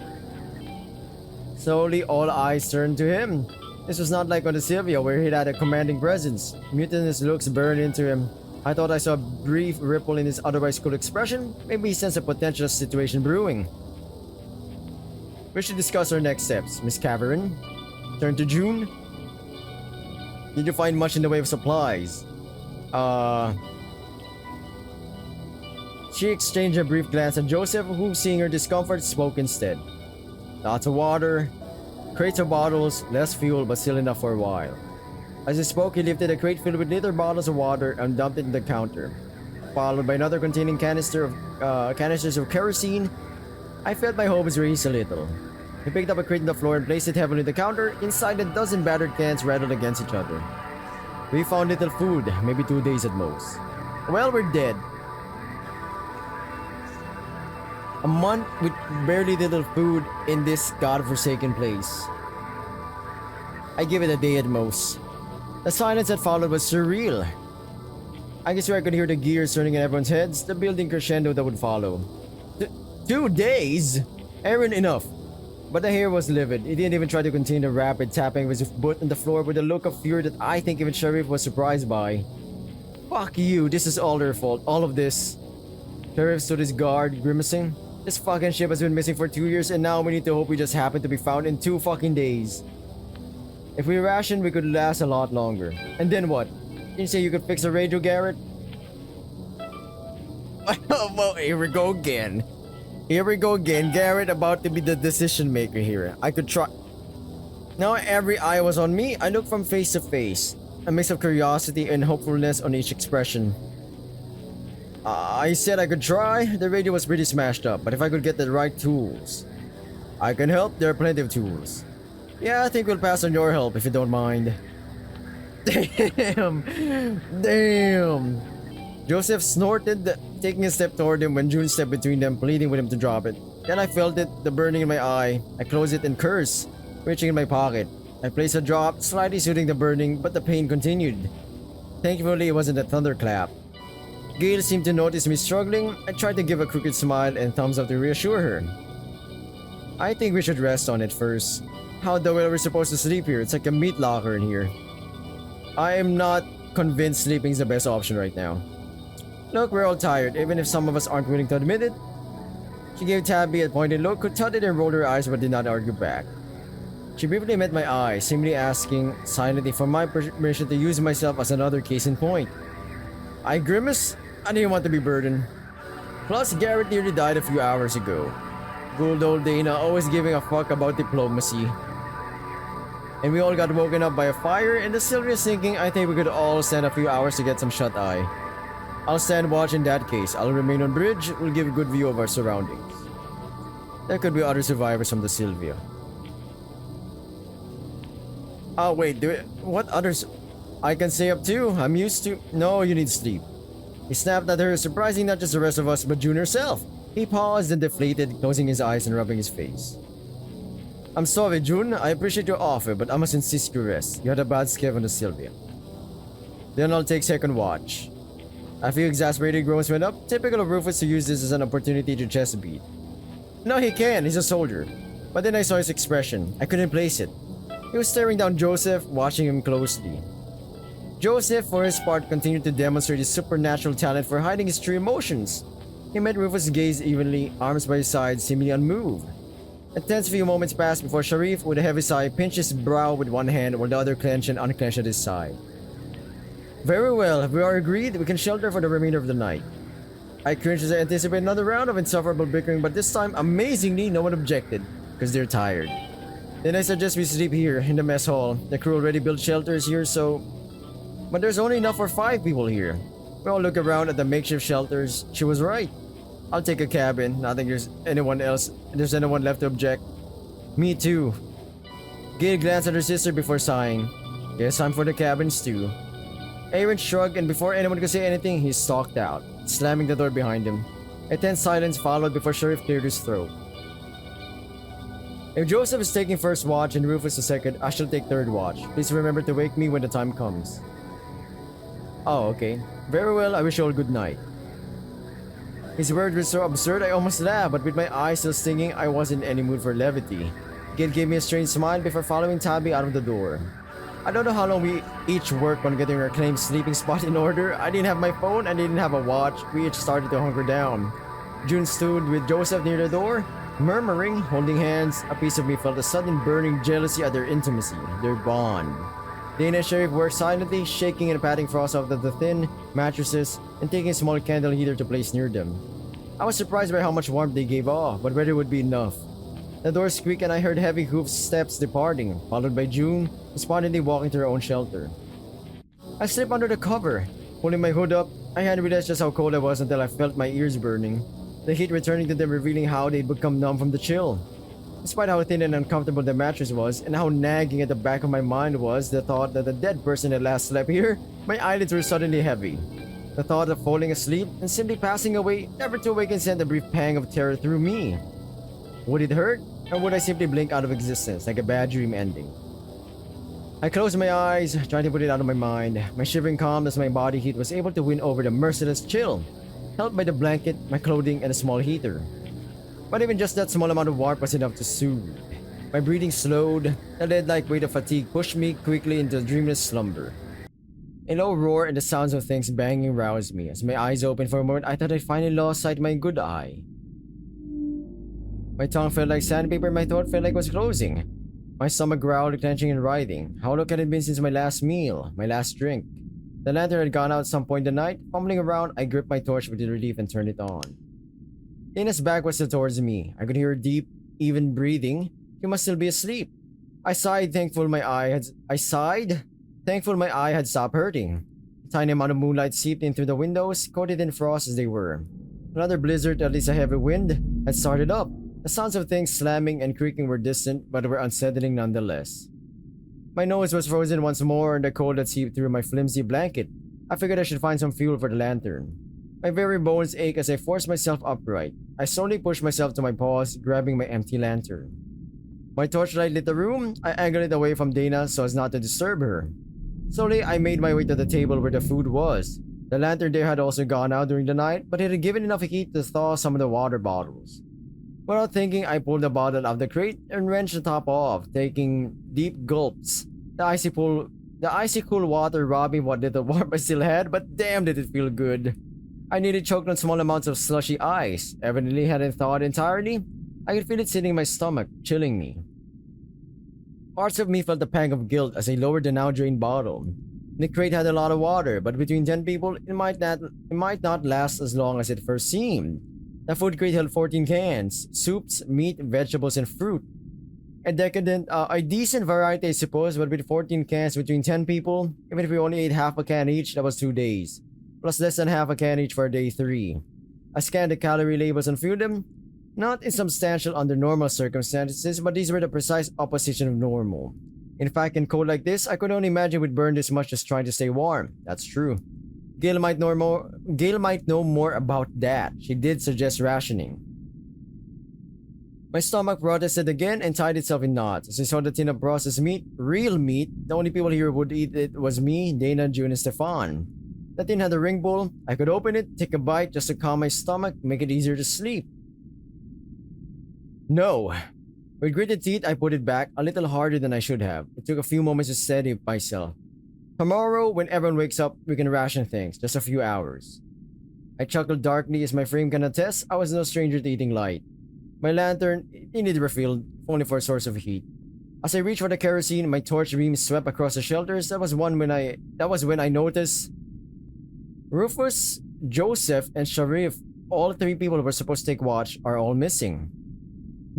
Slowly, all eyes turned to him. This was not like on the Sylvia, where he had a commanding presence. Mutinous looks burned into him. I thought I saw a brief ripple in his otherwise cool expression. Maybe he sensed a potential situation brewing. We should discuss our next steps, Miss Caverin. Turn to June. Did you find much in the way of supplies? She exchanged a brief glance at Joseph, who, seeing her discomfort, spoke instead. Lots of water, crates of bottles, less fuel, but still enough for a while. As he spoke, he lifted a crate filled with liter bottles of water and dumped it in the counter, followed by another containing canisters of kerosene. I felt my hopes raise a little. He picked up a crate on the floor and placed it heavily on the counter. Inside, a dozen battered cans rattled against each other. We found little food, maybe 2 days at most. Well, we're dead. A month with barely little food in this godforsaken place. I give it a day at most. The silence that followed was surreal. I guess I could hear the gears turning in everyone's heads, the building crescendo that would follow. 2 days? Arran, enough. But the hair was livid. He didn't even try to contain the rapid tapping of his foot on the floor with a look of fury that I think even Sharif was surprised by. Fuck you, this is all their fault, all of this. Sharif stood his guard, grimacing. This fucking ship has been missing for 2 years and now we need to hope we just happen to be found in 2 fucking days. If we ration, we could last a lot longer. And then what? Didn't you say you could fix the radio, Garrett? Well, here we go again. Here we go again. Garrett about to be the decision maker here. I could try. Now every eye was on me. I looked from face to face. A mix of curiosity and hopefulness on each expression. I said I could try. The radio was pretty smashed up, but if I could get the right tools, I can help. There are plenty of tools. Yeah, I think we'll pass on your help if you don't mind. Damn! Damn! Joseph snorted, taking a step toward him when June stepped between them, pleading with him to drop it. Then I felt it, the burning in my eye. I closed it and cursed, reaching in my pocket. I placed a drop, slightly soothing the burning, but the pain continued. Thankfully, it wasn't a thunderclap. Gail seemed to notice me struggling. I tried to give a crooked smile and thumbs up to reassure her. I think we should rest on it first. How the hell are we supposed to sleep here? It's like a meat locker in here. I am not convinced sleeping is the best option right now. Look, we're all tired, even if some of us aren't willing to admit it. She gave Tabby a pointed look, who tutted and rolled her eyes but did not argue back. She briefly met my eye, seemingly asking silently for my permission to use myself as another case in point. I grimaced. I didn't want to be burdened. Plus, Garrett nearly died a few hours ago. Good old Dana, always giving a fuck about diplomacy. And we all got woken up by a fire, and the Sylvia's thinking I think we could all stand a few hours to get some shut-eye. I'll stand watch in that case. I'll remain on bridge. We'll give a good view of our surroundings. There could be other survivors from the Sylvia. Oh wait, what others? I can stay up too. I'm used to. No, you need sleep. He snapped at her, surprising not just the rest of us but June herself. He paused and deflated, closing his eyes and rubbing his face. I'm sorry, June. I appreciate your offer, but I must insist you rest. You had a bad scare on the Sylvia. Then I'll take second watch. A few exasperated groans went up, typical of Rufus to use this as an opportunity to chest beat. No, he can. He's a soldier. But then I saw his expression. I couldn't place it. He was staring down Joseph, watching him closely. Joseph, for his part, continued to demonstrate his supernatural talent for hiding his true emotions. He met Rufus' gaze evenly, arms by his side, seemingly unmoved. A tense few moments passed before Sharif, with a heavy sigh, pinched his brow with one hand while the other clenched and unclenched at his side. Very well, if we are agreed, we can shelter for the remainder of the night. I cringed as I anticipated another round of insufferable bickering, but this time, amazingly, no one objected, because they're tired. Then I suggest we sleep here, in the mess hall. The crew already built shelters here, so... But there's only enough for 5 people here. We all look around at the makeshift shelters. She was right. I'll take a cabin. Not think there's anyone left to object. Me too. Gail glanced at her sister before sighing. Guess time for the cabins too. Aaron shrugged, and before anyone could say anything, he stalked out, slamming the door behind him. A tense silence followed before Sharif cleared his throat. If Joseph is taking first watch and Rufus the second, I shall take third watch. Please remember to wake me when the time comes. Oh, okay. Very well, I wish you all good night. His words were so absurd I almost laughed, but with my eyes still stinging, I wasn't in any mood for levity. Gail gave me a strange smile before following Tabby out of the door. I don't know how long we each worked on getting our claimed sleeping spot in order. I didn't have my phone and didn't have a watch. We each started to hunker down. June stood with Joseph near the door, murmuring, holding hands. A piece of me felt a sudden burning jealousy at their intimacy, their bond. Dana and Sheriff worked silently, shaking and patting frost off the thin mattresses and taking a small candle heater to place near them. I was surprised by how much warmth they gave off, but whether it would be enough. The door squeaked and I heard heavy hoof steps departing, followed by June, despondently walking to her own shelter. I slipped under the cover. Pulling my hood up, I hadn't realized just how cold I was until I felt my ears burning, the heat returning to them, revealing how they'd become numb from the chill. Despite how thin and uncomfortable the mattress was, and how nagging at the back of my mind was the thought that the dead person had last slept here, my eyelids were suddenly heavy. The thought of falling asleep and simply passing away, never to awaken, sent a brief pang of terror through me. Would it hurt, or would I simply blink out of existence like a bad dream ending? I closed my eyes, trying to put it out of my mind. My shivering calmed as my body heat was able to win over the merciless chill, helped by the blanket, my clothing, and a small heater. But even just that small amount of warmth was enough to soothe. My breathing slowed, the lead-like weight of fatigue pushed me quickly into a dreamless slumber. A low roar and the sounds of things banging roused me. As my eyes opened for a moment, I thought I finally lost sight of my good eye. My tongue felt like sandpaper, my throat felt like it was closing. My stomach growled, clenching and writhing. How long had it been since my last meal, my last drink? The lantern had gone out at some point in the night. Fumbling around, I gripped my torch with relief and turned it on. Dana's back was towards me. I could hear her deep, even breathing. He must still be asleep. I sighed, thankful my eye had stopped hurting. A tiny amount of moonlight seeped in through the windows, coated in frost as they were. Another blizzard, at least a heavy wind, had started up. The sounds of things slamming and creaking were distant, but were unsettling nonetheless. My nose was frozen once more, and the cold had seeped through my flimsy blanket. I figured I should find some fuel for the lantern. My very bones ached as I forced myself upright. I slowly pushed myself to my paws, grabbing my empty lantern. My torchlight lit the room. I angled it away from Dana so as not to disturb her. Slowly, I made my way to the table where the food was. The lantern there had also gone out during the night, but it had given enough heat to thaw some of the water bottles. Without thinking, I pulled the bottle out of the crate and wrenched the top off, taking deep gulps. The icy cool water robbed me what little warmth I still had, but damn did it feel good. I nearly choked on small amounts of slushy ice. Evidently hadn't thawed entirely. I could feel it sitting in my stomach, chilling me. Parts of me felt a pang of guilt as I lowered the now drained bottle. The crate had a lot of water, but between 10 people, it might not last as long as it first seemed. The food crate held 14 cans, soups, meat, vegetables, and fruit. A decent variety I suppose, but with 14 cans between 10 people, even if we only ate half a can each, that was 2 days. Plus less than half a can each for day 3. I scanned the calorie labels and viewed them. Not insubstantial under normal circumstances, but these were the precise opposition of normal. In fact, in cold like this, I could only imagine we'd burn this much just trying to stay warm. That's true. Gail might know more about that. She did suggest rationing. My stomach protested again and tied itself in knots. As I saw the tin of processed meat, real meat, the only people here who would eat it was me, Dana, June, and Stefan. The tin had a ring bowl. I could open it, take a bite just to calm my stomach, make it easier to sleep. No. With gritted teeth, I put it back, a little harder than I should have. It took a few moments to steady myself. Tomorrow, when everyone wakes up, we can ration things, just a few hours. I chuckled darkly as my frame can attest I was no stranger to eating light. My lantern, it needed refilled, if only for a source of heat. As I reached for the kerosene, my torch beam swept across the shelters. That was when I noticed Rufus, Joseph, and Sharif, all 3 people who were supposed to take watch, are all missing.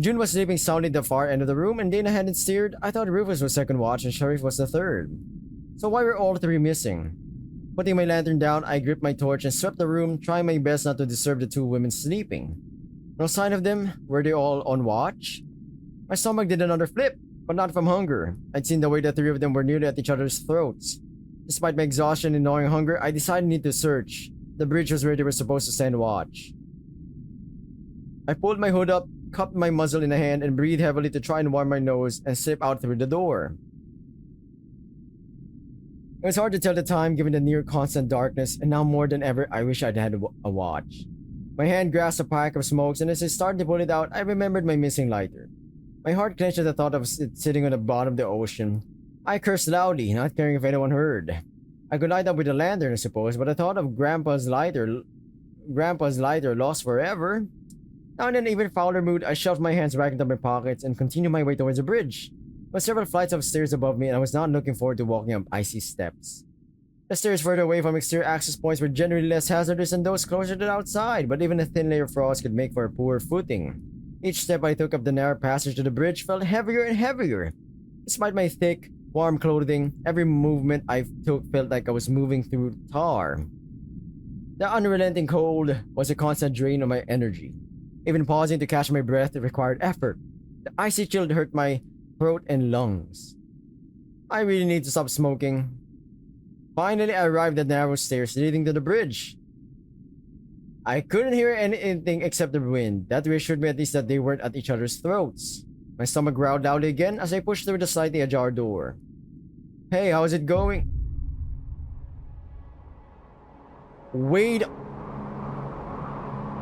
June was sleeping soundly at the far end of the room, and Dana hadn't steered. I thought Rufus was second watch and Sharif was the third. So why were all 3 missing? Putting my lantern down, I gripped my torch and swept the room, trying my best not to disturb the 2 women sleeping. No sign of them? Were they all on watch? My stomach did another flip, but not from hunger. I'd seen the way the 3 of them were nearly at each other's throats. Despite my exhaustion and gnawing hunger, I decided I need to search. The bridge was where they were supposed to stand watch. I pulled my hood up, cupped my muzzle in a hand, and breathed heavily to try and warm my nose and slip out through the door. It was hard to tell the time given the near constant darkness, and now more than ever I wish I'd had a watch. My hand grasped a pack of smokes, and as I started to pull it out, I remembered my missing lighter. My heart clenched at the thought of it sitting on the bottom of the ocean. I cursed loudly, not caring if anyone heard. I could light up with a lantern, I suppose, but the thought of Grandpa's lighter lost forever. Now in an even fouler mood, I shoved my hands back into my pockets and continued my way towards the bridge. There were several flights of stairs above me, and I was not looking forward to walking up icy steps. The stairs further away from exterior access points were generally less hazardous than those closer to the outside, but even a thin layer of frost could make for a poor footing. Each step I took up the narrow passage to the bridge felt heavier and heavier. Despite my thick, warm clothing, every movement I took felt like I was moving through tar. The unrelenting cold was a constant drain on my energy. Even pausing to catch my breath required effort. The icy chill hurt my throat and lungs. I really need to stop smoking. Finally, I arrived at the narrow stairs leading to the bridge. I couldn't hear anything except the wind. That reassured me at least that they weren't at each other's throats. My stomach growled loudly again as I pushed through the slightly ajar door. Hey, how's it going? Wait.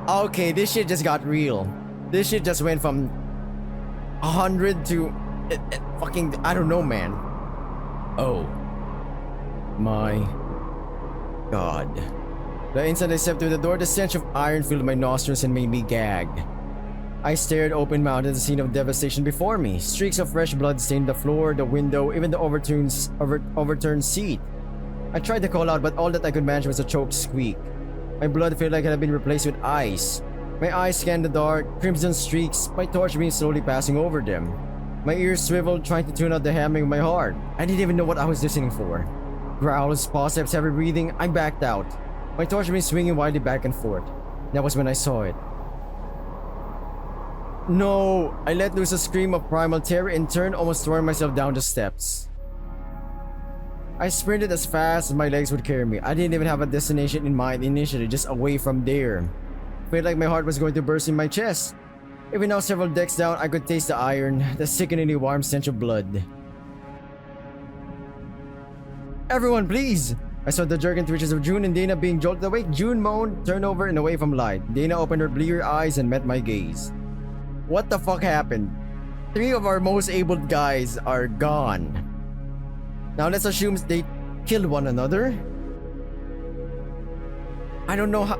Okay, this shit just got real. This shit just went from 100 to fucking, I don't know, man. Oh my god. The instant I stepped through the door, the stench of iron filled my nostrils and made me gag. I stared open-mouthed at the scene of devastation before me. Streaks of fresh blood stained the floor, the window, even the overturned seat. I tried to call out, but all that I could manage was a choked squeak. My blood felt like it had been replaced with ice. My eyes scanned the dark, crimson streaks, my torch beam slowly passing over them. My ears swiveled, trying to tune out the hammering of my heart. I didn't even know what I was listening for. Growls, paw steps, heavy breathing. I backed out. My torch beam swinging wildly back and forth. That was when I saw it. No! I let loose a scream of primal terror and turned, almost throwing myself down the steps. I sprinted as fast as my legs would carry me. I didn't even have a destination in mind initially, just away from there. I felt like my heart was going to burst in my chest. Even now, several decks down, I could taste the iron, the sickeningly warm stench of blood. Everyone, please! I saw the jerking twitches of June and Dana being jolted awake. June moaned, turned over and away from light. Dana opened her bleary eyes and met my gaze. What the fuck happened? 3 of our most abled guys are gone. Now let's assume they killed one another. I don't know how.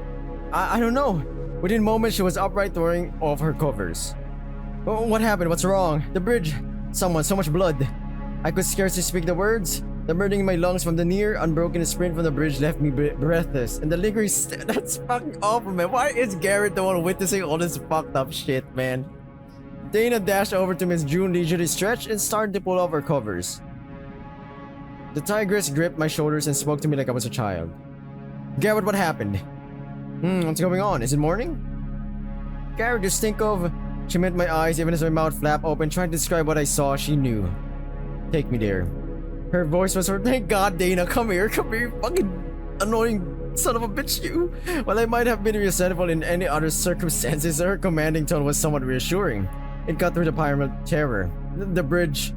I don't know. Within moments, she was upright, throwing off her covers. Oh, what happened? What's wrong? The bridge. Someone, so much blood. I could scarcely speak the words. The burning in my lungs from the near unbroken sprint from the bridge left me breathless. And the lingering that's fucking awful, man. Why is Garrett the one witnessing all this fucked up shit, man? Dana dashed over to Miss June, leisurely stretched and started to pull off her covers. The tigress gripped my shoulders and spoke to me like I was a child. Garrett, what happened? What's going on? Is it morning? Garrett, you stink of... She met my eyes even as my mouth flapped open, trying to describe what I saw. She knew. Take me there. Her voice was her. Thank God, Dana, come here, fucking annoying son of a bitch, you. While I might have been resentful in any other circumstances, her commanding tone was somewhat reassuring. It cut through the primal terror. The bridge.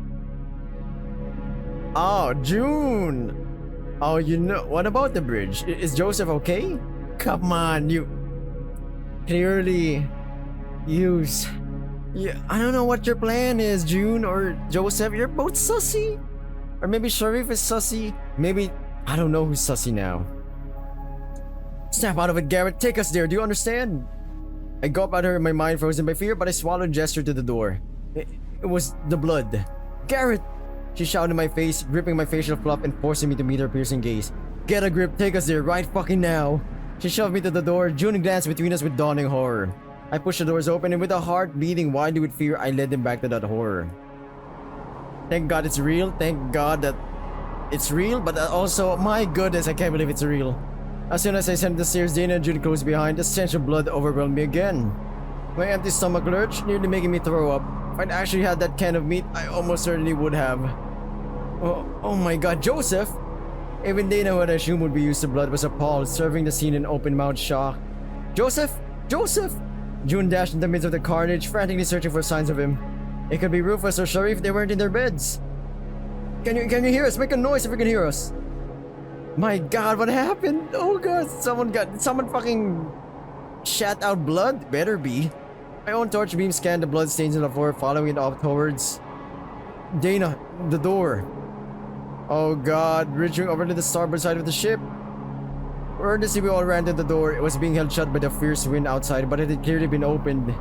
Oh, June. Oh, you know, what about the bridge? Is Joseph okay? Come on, you. Clearly, use. Yeah, I don't know what your plan is, June or Joseph. You're both sussy. Or maybe Sharif is sussy. Maybe, I don't know who's sussy now. Snap out of it, Garrett. Take us there. Do you understand? I gulped at her, my mind frozen by fear, but I swallowed and gestured to the door. It was the blood. Garrett! She shouted in my face, gripping my facial fluff and forcing me to meet her piercing gaze. Get a grip. Take us there right fucking now. She shoved me to the door. June glanced between us with dawning horror. I pushed the doors open and with a heart beating wildly with fear, I led them back to that horror. Thank God it's real. Thank God that it's real, but also, my goodness, I can't believe it's real. As soon as I ascended the stairs, Dana and June closed behind. The stench of blood overwhelmed me again. My empty stomach lurched, nearly making me throw up. If I'd actually had that can of meat, I almost certainly would have. Oh my God, Joseph! Even Dana, who I assumed would be used to blood, was appalled, surveying the scene in open-mouthed shock. Joseph! Joseph! June dashed in the midst of the carnage, frantically searching for signs of him. It could be Rufus or Sharif. They weren't in their beds. Can you hear us? Make a noise if you can hear us. My God, what happened? Oh God, someone fucking shat out blood? Better be. My own torch beam scanned the blood stains on the floor, following it off towards Dana, the door. Oh God, reaching over to the starboard side of the ship. Earnestly, we all ran to the door. It was being held shut by the fierce wind outside, but it had clearly been opened.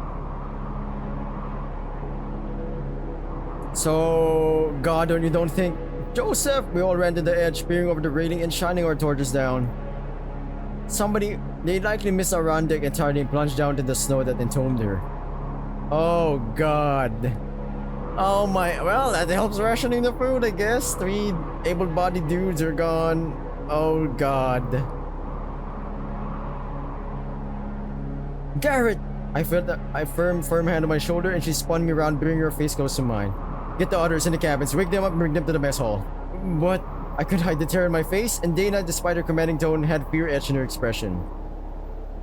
So, God, you don't think... Joseph! We all ran to the edge, peering over the railing and shining our torches down. They likely missed Arran deck entirely and plunged down to the snow that entombed her. Oh, God. Oh my... Well, that helps rationing the food, I guess. 3 able-bodied dudes are gone. Oh, God. Garrett! I felt a firm hand on my shoulder and she spun me around, bringing her face close to mine. Get the others in the cabins, wake them up and bring them to the mess hall. What? I could hide the terror in my face, and Dana, despite her commanding tone, had fear etched in her expression.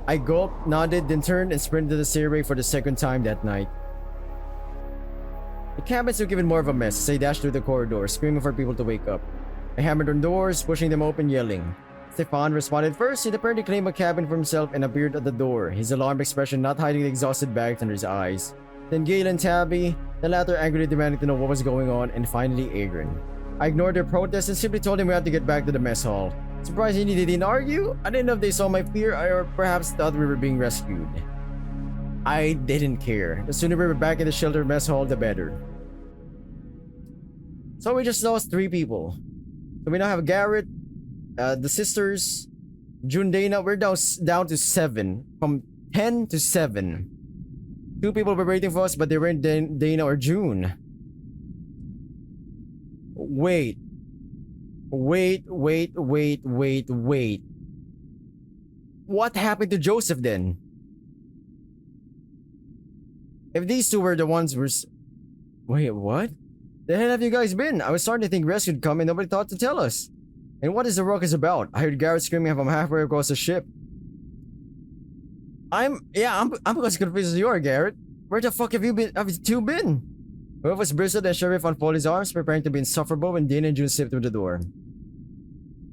I gulped, nodded, then turned and sprinted to the stairway for the second time that night. The cabins looked even more of a mess as I dashed through the corridor, screaming for people to wake up. I hammered on doors, pushing them open, yelling. Stefan responded first. He'd apparently claimed a cabin for himself and appeared at the door, his alarmed expression not hiding the exhausted bags under his eyes. Then Gail and Tabby, the latter angrily demanding to know what was going on, and finally Arran. I ignored their protest and simply told him we had to get back to the mess hall. Surprisingly, they didn't argue. I didn't know if they saw my fear or perhaps thought we were being rescued. I didn't care. The sooner we were back in the shelter mess hall, the better. So we just lost 3 people. So we now have Garrett, the sisters, June, Dana. We're down to 7. From 10 to 7. 2 people were waiting for us, but they weren't Dana or June. Wait. Wait. What happened to Joseph then? If these two were the ones wait, what? The hell have you guys been? I was starting to think rescue would come and nobody thought to tell us. And what is the ruckus about? I heard Garrett screaming from halfway across the ship. I'm as confused as you are, Garrett. Where the fuck have you two been? Both was bristled and Sheriff unfolded his arms, preparing to be insufferable when Dana and June slipped through the door.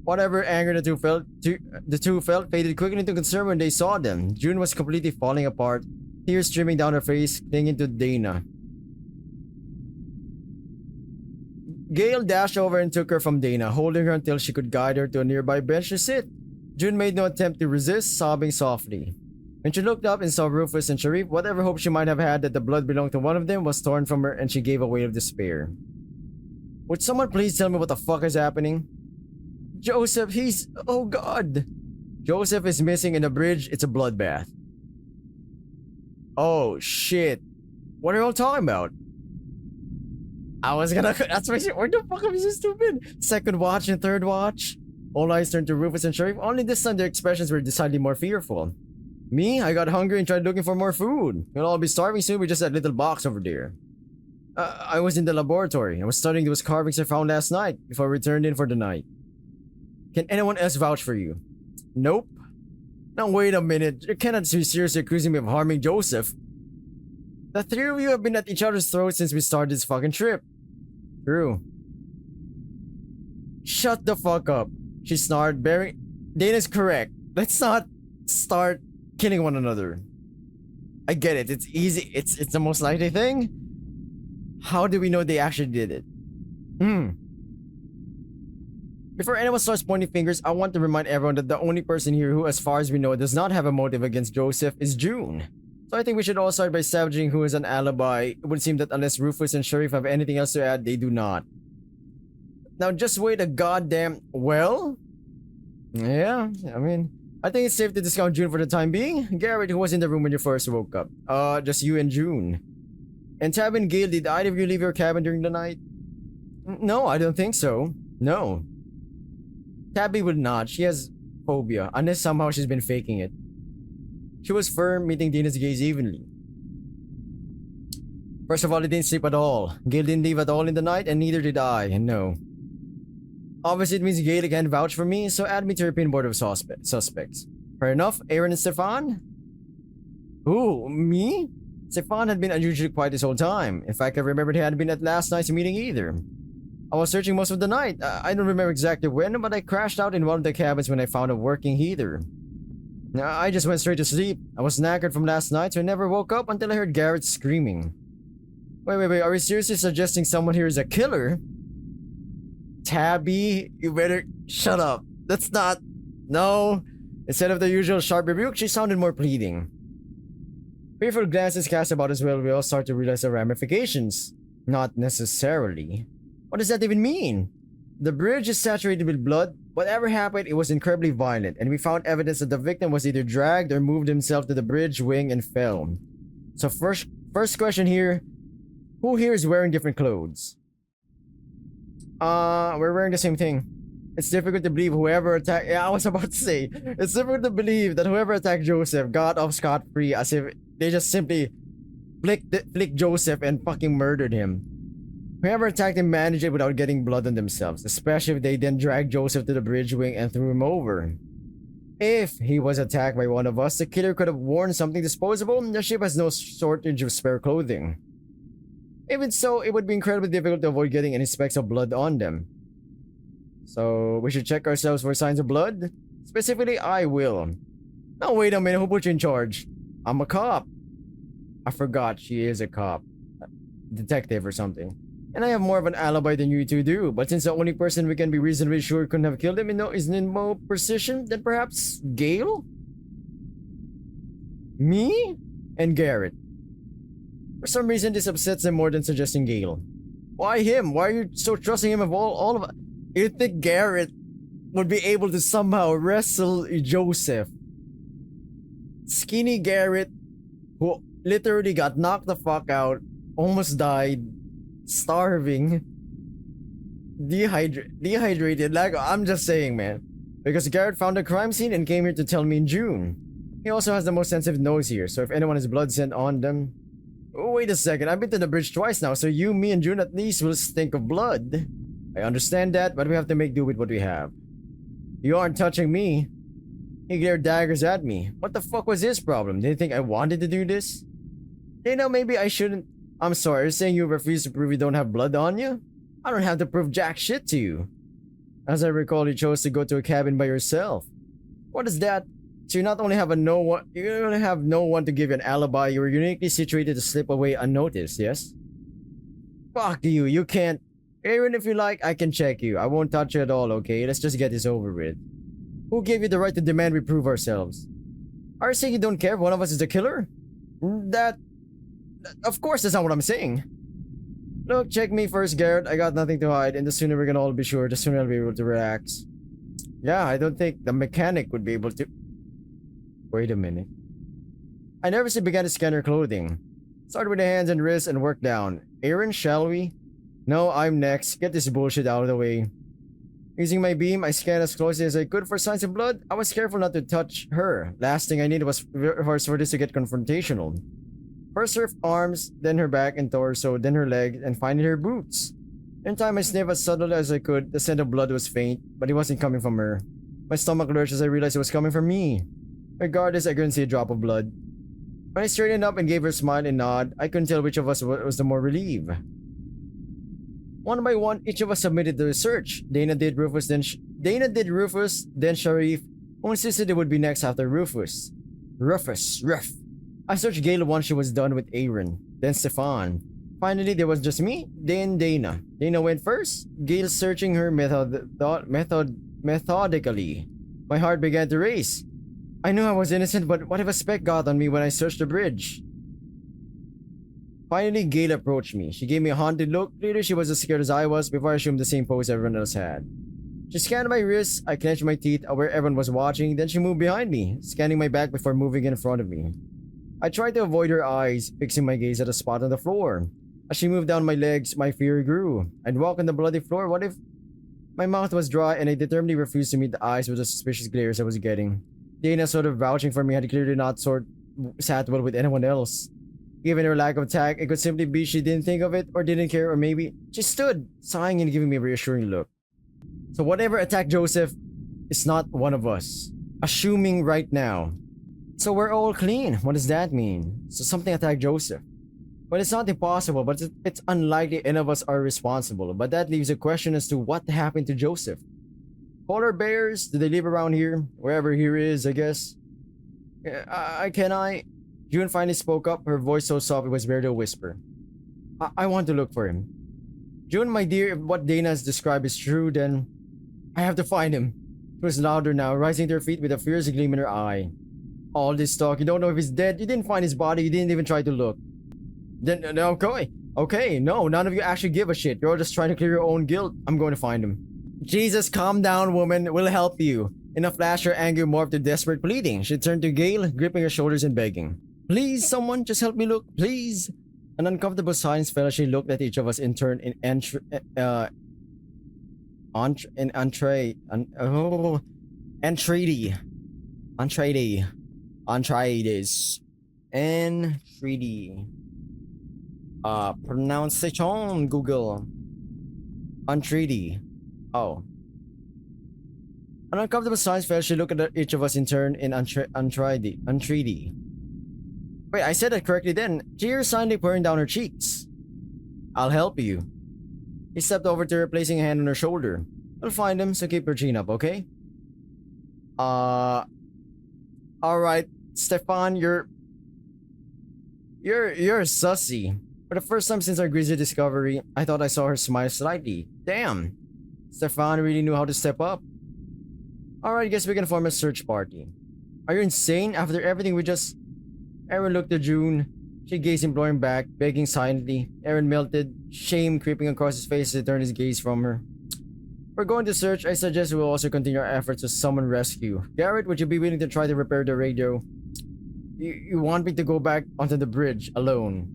Whatever anger the two felt faded quickly into concern when they saw them. June was completely falling apart, tears streaming down her face, clinging to Dana. Gail dashed over and took her from Dana, holding her until she could guide her to a nearby bench to sit. June made no attempt to resist, sobbing softly. When she looked up and saw Rufus and Sharif, whatever hope she might have had that the blood belonged to one of them was torn from her and she gave a wail of despair. Would someone please tell me what the fuck is happening? Joseph, oh god! Joseph is missing in the bridge, it's a bloodbath. Oh shit. What are you all talking about? That's why where the fuck have you stupid? Second watch and third watch? All eyes turned to Rufus and Sharif, only this time their expressions were decidedly more fearful. Me? I got hungry and tried looking for more food. We'll all be starving soon with just that little box over there. I was in the laboratory. I was studying those carvings I found last night before I returned in for the night. Can anyone else vouch for you? Nope. Now wait a minute. You cannot be seriously accusing me of harming Joseph. The three of you have been at each other's throats since we started this fucking trip. True. Shut the fuck up. She snarled, Dana's correct. Let's not start killing one another. I get it. It's easy. It's the most likely thing. How do we know they actually did it? Before anyone starts pointing fingers, I want to remind everyone that the only person here who, as far as we know, does not have a motive against Joseph is June. So I think we should all start by establishing who has an alibi. It would seem that unless Rufus and Sharif have anything else to add, they do not. Now just wait a goddamn... Well? Yeah, I mean... I think it's safe to discount June for the time being. Garrett, who was in the room when you first woke up? Just you and June. And Tab and Gail, did either of you leave your cabin during the night? No, I don't think so. No. Tabby would not. She has phobia, unless somehow she's been faking it. She was firm, meeting Dina's gaze evenly. First of all, I didn't sleep at all. Gail didn't leave at all in the night, and neither did I, and no. Obviously, it means Gail can't vouch for me, so add me to your pin board of suspects. Fair enough, Arran and Stefan? Who, me? Stefan had been unusually quiet this whole time. In fact, I remembered he hadn't been at last night's meeting either. I was searching most of the night. I don't remember exactly when, but I crashed out in one of the cabins when I found a working heater. I just went straight to sleep. I was knackered from last night, so I never woke up until I heard Garrett screaming. Wait, are you seriously suggesting someone here is a killer? Tabby, you better shut up. That's not... No. Instead of the usual sharp rebuke, she sounded more pleading. Fearful glances cast about as well, we all start to realize the ramifications. Not necessarily. What does that even mean? The bridge is saturated with blood. Whatever happened, it was incredibly violent, and we found evidence that the victim was either dragged or moved himself to the bridge wing and fell. So first question here, who here is wearing different clothes? We're wearing the same thing. It's difficult to believe whoever attacked... Yeah, I was about to say. It's difficult to believe that whoever attacked Joseph got off scot-free as if they just simply flicked Joseph and fucking murdered him. Whoever attacked him managed it without getting blood on themselves, especially if they then dragged Joseph to the bridge wing and threw him over. If he was attacked by one of us, the killer could have worn something disposable. The ship has no shortage of spare clothing. Even so, it would be incredibly difficult to avoid getting any specks of blood on them. So, we should check ourselves for signs of blood? Specifically, I will. Now wait a minute, who put you in charge? I'm a cop. I forgot she is a cop. Detective or something. And I have more of an alibi than you two do, but since the only person we can be reasonably sure couldn't have killed him is in more precision, then perhaps Gail? Me? And Garrett. For some reason, this upsets them more than suggesting Gail. Why him? Why are you so trusting him of all of us? You think Garrett would be able to somehow wrestle Joseph? Skinny Garrett, who literally got knocked the fuck out, almost died, starving. dehydrated. Like, I'm just saying, man. Because Garrett found the crime scene and came here to tell me in June. He also has the most sensitive nose here, so if anyone has blood scent on them... Oh, wait a second, I've been to the bridge twice now, so you, me, and June at least will stink of blood. I understand that, but we have to make do with what we have. You aren't touching me. He glared daggers at me. What the fuck was his problem? Did he think I wanted to do this? You know, maybe I shouldn't... I'm sorry, you're saying you refuse to prove you don't have blood on you? I don't have to prove jack shit to you. As I recall, you chose to go to a cabin by yourself. What is that? So you not only have no one to give you an alibi, you were uniquely situated to slip away unnoticed, yes? Fuck you, you can't... Even if you like, I can check you. I won't touch you at all, okay? Let's just get this over with. Who gave you the right to demand we prove ourselves? Are you saying you don't care if one of us is the killer? Of course that's not what I'm saying. Look, check me first, Garrett. I got nothing to hide, and the sooner we're gonna all be sure, the sooner I'll be able to relax. Yeah, I don't think the mechanic would be able to... Wait a minute. I nervously began to scan her clothing. Started with the hands and wrists and worked down. Arran, shall we? No, I'm next. Get this bullshit out of the way. Using my beam, I scanned as closely as I could for signs of blood. I was careful not to touch her. Last thing I needed was for this to get confrontational. First her arms, then her back and torso, then her legs, and finally her boots. In time, I sniffed as subtly as I could. The scent of blood was faint, but it wasn't coming from her. My stomach lurched as I realized it was coming from me. Regardless, I couldn't see a drop of blood. When I straightened up and gave her a smile and nod, I couldn't tell which of us was the more relieved. One by one, each of us submitted the search. Dana did Rufus, then Sharif, who insisted it would be next after Rufus. Ruff. I searched Gale once she was done with Arran, then Stefan. Finally, there was just me, then Dana. Dana went first, Gale searching her methodically. My heart began to race. I knew I was innocent, but what if a speck got on me when I searched the bridge? Finally, Gale approached me. She gave me a haunted look. Clearly, she was as scared as I was before I assumed the same pose everyone else had. She scanned my wrists. I clenched my teeth, aware everyone was watching. Then she moved behind me, scanning my back before moving in front of me. I tried to avoid her eyes, fixing my gaze at a spot on the floor. As she moved down my legs, my fear grew. I'd walk on the bloody floor. What if... My mouth was dry, and I determinedly refused to meet the eyes with the suspicious glares I was getting. Dana, sort of vouching for me, had clearly not sat well with anyone else. Given her lack of tact, it could simply be she didn't think of it or didn't care, or maybe she stood, sighing and giving me a reassuring look. So whatever attacked Joseph is not one of us. Assuming right now. So we're all clean. What does that mean? So something attacked Joseph. Well, it's not impossible, but it's unlikely any of us are responsible. But that leaves a question as to what happened to Joseph. Polar bears? Do they live around here? Wherever here is, I guess. Can I? June finally spoke up, her voice so soft it was barely a whisper. I want to look for him. June, my dear, if what Dana has described is true, then I have to find him. She was louder now, rising to her feet with a fierce gleam in her eye. All this talk, you don't know if he's dead, you didn't find his body, you didn't even try to look. Then, okay, no, none of you actually give a shit. You're all just trying to clear your own guilt. I'm going to find him. Jesus, calm down, woman. We'll help you. In a flash, her anger morphed to desperate pleading. She turned to Gale, gripping her shoulders and begging. Please, someone, just help me look, please. An uncomfortable silence fell as she looked at each of us in turn in entreaty. Pronunciation, Google. Entreaty. Oh. An uncomfortable silence fell as she looked at each of us in turn in entreaty. Wait, I said that correctly then. Tears silently pouring down her cheeks. I'll help you. He stepped over to her, placing a hand on her shoulder. I'll find him, so keep your chin up, okay? Alright, Stefan, you're sussy. For the first time since our grisly discovery, I thought I saw her smile slightly. Damn. Stefan really knew how to step up. Alright, guess we can form a search party. Are you insane? After everything we just... Arran looked at June. She gazed imploring back, begging silently. Arran melted, shame creeping across his face as he turned his gaze from her. We're going to search. I suggest we'll also continue our efforts to summon rescue. Garrett, would you be willing to try to repair the radio? You want me to go back onto the bridge alone?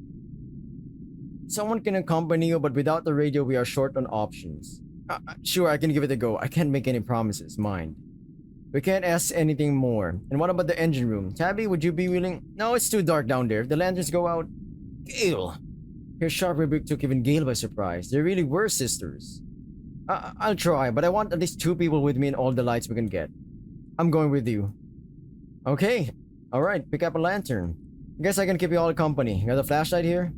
Someone can accompany you, but without the radio we are short on options. Sure, I can give it a go. I can't make any promises, mind. We can't ask anything more. And what about the engine room? Tabby, would you be willing? No, it's too dark down there. If the lanterns go out. Gale! Her sharp rebuke took even Gale by surprise. They really were sisters. I'll try, but I want at least 2 people with me and all the lights we can get. I'm going with you. Okay. Alright, pick up a lantern. Guess I can keep you all company. Got a flashlight here?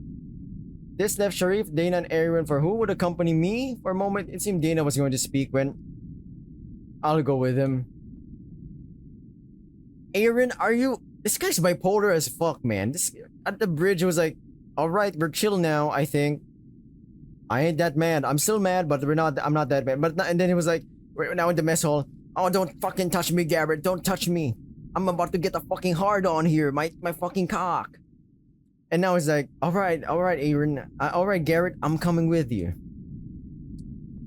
This left Sharif, Dana, and Arran for who would accompany me? For a moment, it seemed Dana was going to speak when... I'll go with him. Arran, are you... This guy's bipolar as fuck, man. This... At the bridge, it was like... Alright, we're chill now, I think. I ain't that mad. I'm still mad, but I'm not that mad. And then he was like... We're now in the mess hall. Oh, don't fucking touch me, Garrett. Don't touch me. I'm about to get a fucking hard on here. My fucking cock. And now it's like, alright, Arran. Alright, Garrett, I'm coming with you.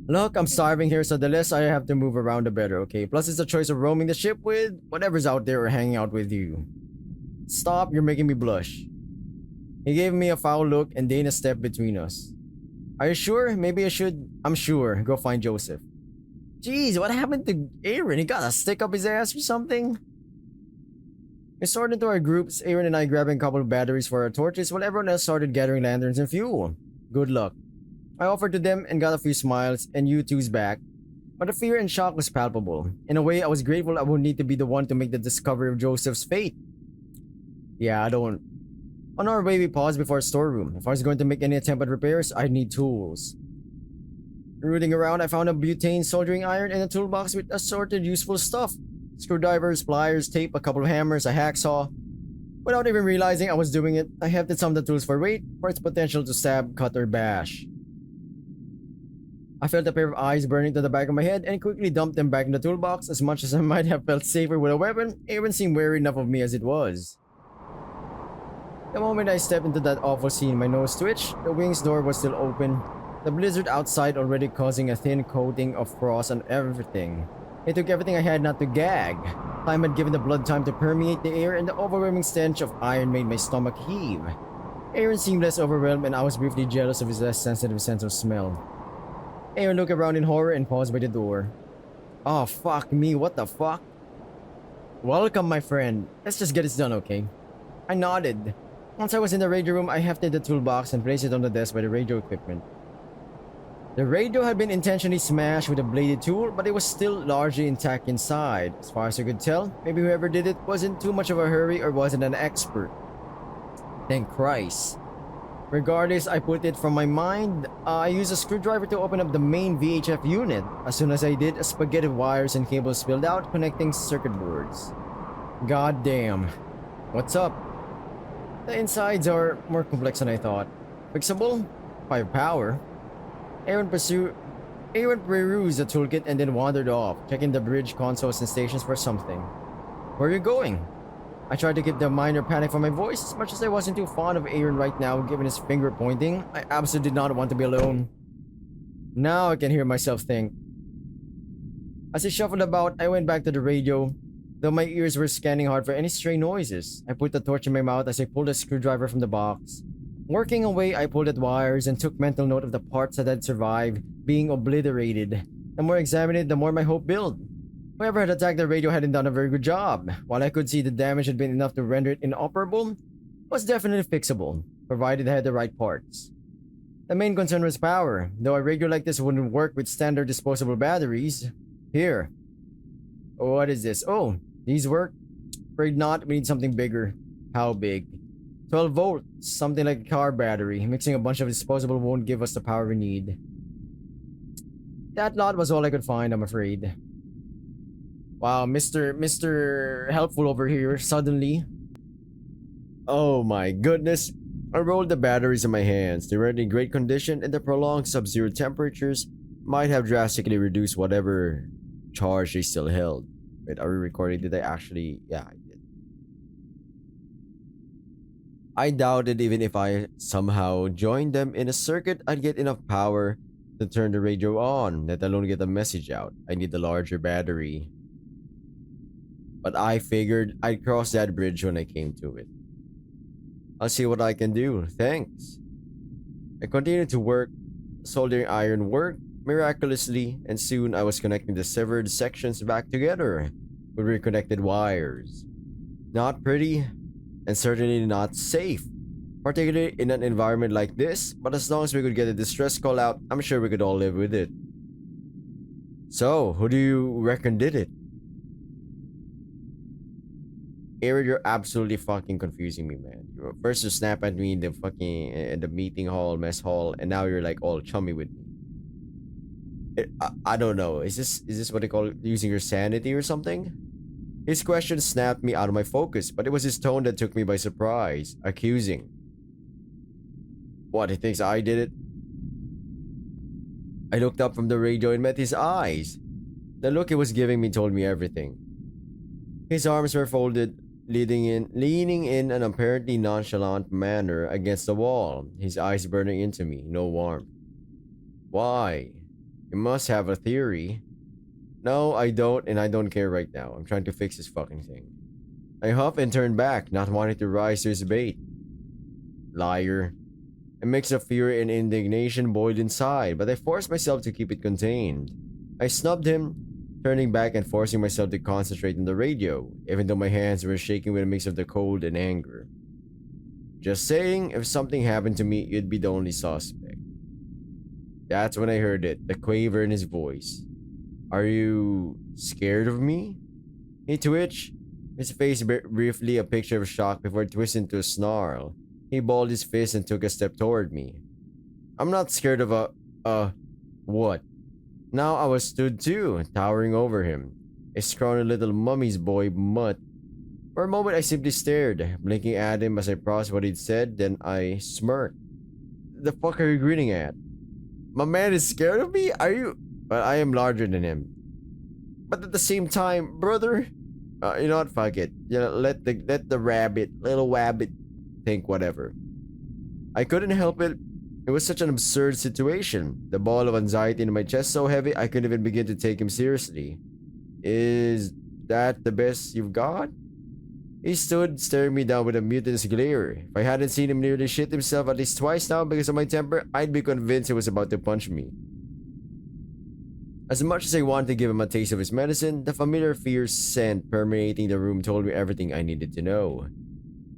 Look, I'm starving here, so the less I have to move around, the better, okay? Plus, it's a choice of roaming the ship with whatever's out there or hanging out with you. Stop, you're making me blush. He gave me a foul look, and Dana stepped between us. Are you sure? Maybe I should... I'm sure. Go find Joseph. Jeez, what happened to Arran? He got a stick up his ass or something? We sorted into our groups, Arran and I grabbing a couple of batteries for our torches while everyone else started gathering lanterns and fuel. Good luck. I offered to them and got a few smiles and you two's back, but the fear and shock was palpable. In a way, I was grateful I wouldn't need to be the one to make the discovery of Joseph's fate. Yeah, I don't... On our way, we paused before a storeroom. If I was going to make any attempt at repairs, I'd need tools. Rooting around, I found a butane soldering iron and a toolbox with assorted useful stuff. Screwdrivers, pliers, tape, a couple of hammers, a hacksaw. Without even realizing I was doing it, I hefted some of the tools for weight, for its potential to stab, cut, or bash. I felt a pair of eyes burning to the back of my head and quickly dumped them back in the toolbox. As much as I might have felt safer with a weapon, Arran seemed wary enough of me as it was. The moment I stepped into that awful scene, my nose twitched. The wing's door was still open, the blizzard outside already causing a thin coating of frost on everything. It took everything I had not to gag. Time had given the blood time to permeate the air, and the overwhelming stench of iron made my stomach heave. Arran seemed less overwhelmed, and I was briefly jealous of his less sensitive sense of smell. Arran looked around in horror and paused by the door. Oh, fuck me, what the fuck? Welcome, my friend. Let's just get this done, okay? I nodded. Once I was in the radio room, I hefted the toolbox and placed it on the desk by the radio equipment. The radio had been intentionally smashed with a bladed tool, but it was still largely intact inside. As far as I could tell, maybe whoever did it wasn't too much of a hurry or wasn't an expert. Thank Christ. Regardless, I put it from my mind. I used a screwdriver to open up the main VHF unit. As soon as I did, a spaghetti of wires and cables spilled out, connecting circuit boards. God damn. What's up? The insides are more complex than I thought. Fixable? By power. Arran perused the toolkit and then wandered off, checking the bridge consoles and stations for something. Where are you going? I tried to keep the minor panic from my voice. As much as I wasn't too fond of Arran right now, given his finger pointing, I absolutely did not want to be alone. Now I can hear myself think. As I shuffled about, I went back to the radio, though my ears were scanning hard for any stray noises. I put the torch in my mouth as I pulled a screwdriver from the box. Working away, I pulled at wires and took mental note of the parts that had survived being obliterated. The more I examined it, the more my hope built. Whoever had attacked the radio hadn't done a very good job. While I could see the damage had been enough to render it inoperable, it was definitely fixable, provided I had the right parts. The main concern was power, though a radio like this wouldn't work with standard disposable batteries. Here. What is this? Oh, these work? Afraid not, we need something bigger. How big? 12 volts, something like a car battery. Mixing a bunch of disposable won't give us the power we need. That lot was all I could find, I'm afraid. Wow, Mr. Helpful over here, suddenly. Oh my goodness. I rolled the batteries in my hands. They weren't in great condition, and the prolonged sub-zero temperatures might have drastically reduced whatever charge they still held. Wait, are we recording? Did I actually? Yeah, I did. I doubted even if I somehow joined them in a circuit, I'd get enough power to turn the radio on, let alone get a message out. I need a larger battery. But I figured I'd cross that bridge when I came to it. I'll see what I can do. Thanks. I continued to work. Soldering iron worked, miraculously, and soon I was connecting the severed sections back together with reconnected wires. Not pretty, and certainly not safe, particularly in an environment like this, but as long as we could get a distress call out, I'm sure we could all live with it. So, who do you reckon did it? Aaron, you're absolutely fucking confusing me, man. First you snap at me in the fucking in the meeting hall, mess hall, and now you're like all chummy with me. I don't know. Is this what they call using your sanity or something? His question snapped me out of my focus, but it was his tone that took me by surprise, accusing. What, he thinks I did it? I looked up from the radio and met his eyes. The look he was giving me told me everything. His arms were folded, leaning in an apparently nonchalant manner against the wall, his eyes burning into me, no warmth. Why? You must have a theory. No, I don't, and I don't care right now. I'm trying to fix this fucking thing. I huffed and turned back, not wanting to rise to his bait. Liar. A mix of fear and indignation boiled inside, but I forced myself to keep it contained. I snubbed him, turning back and forcing myself to concentrate on the radio, even though my hands were shaking with a mix of the cold and anger. Just saying, if something happened to me, you'd be the only suspect. That's when I heard it, the quaver in his voice. Are you scared of me? He twitched, his face briefly a picture of shock before twisting to a snarl. He balled his fist and took a step toward me. I'm not scared of what? Now I was stood too, towering over him, a scrawny little mummy's boy mutt. For a moment I simply stared, blinking at him as I processed what he'd said, then I smirked. The fuck are you grinning at? My man is scared of me? Are you? But I am larger than him. But at the same time, brother, you know what? Fuck it. You know, let the little rabbit, think whatever. I couldn't help it. It was such an absurd situation. The ball of anxiety in my chest so heavy I couldn't even begin to take him seriously. Is that the best you've got? He stood staring me down with a mutinous glare. If I hadn't seen him nearly shit himself at least twice now because of my temper, I'd be convinced he was about to punch me. As much as I wanted to give him a taste of his medicine, the familiar fierce scent permeating the room told me everything I needed to know.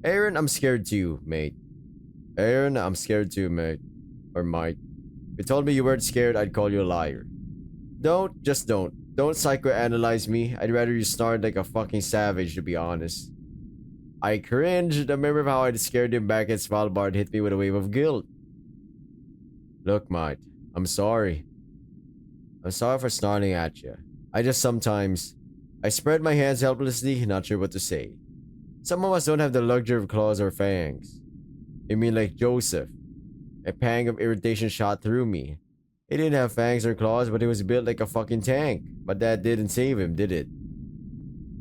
Aaron, I'm scared too, mate. Aaron, I'm scared too, mate. Or might. If you told me you weren't scared, I'd call you a liar. Just don't. Don't psychoanalyze me. I'd rather you snarl like a fucking savage, to be honest. I cringed. The memory of how I'd scared him back at Svalbard hit me with a wave of guilt. Look, mate, I'm sorry. I'm sorry for snarling at you. I spread my hands helplessly, not sure what to say. Some of us don't have the luxury of claws or fangs. You mean like Joseph? A pang of irritation shot through me. He didn't have fangs or claws, but he was built like a fucking tank. But that didn't save him, did it?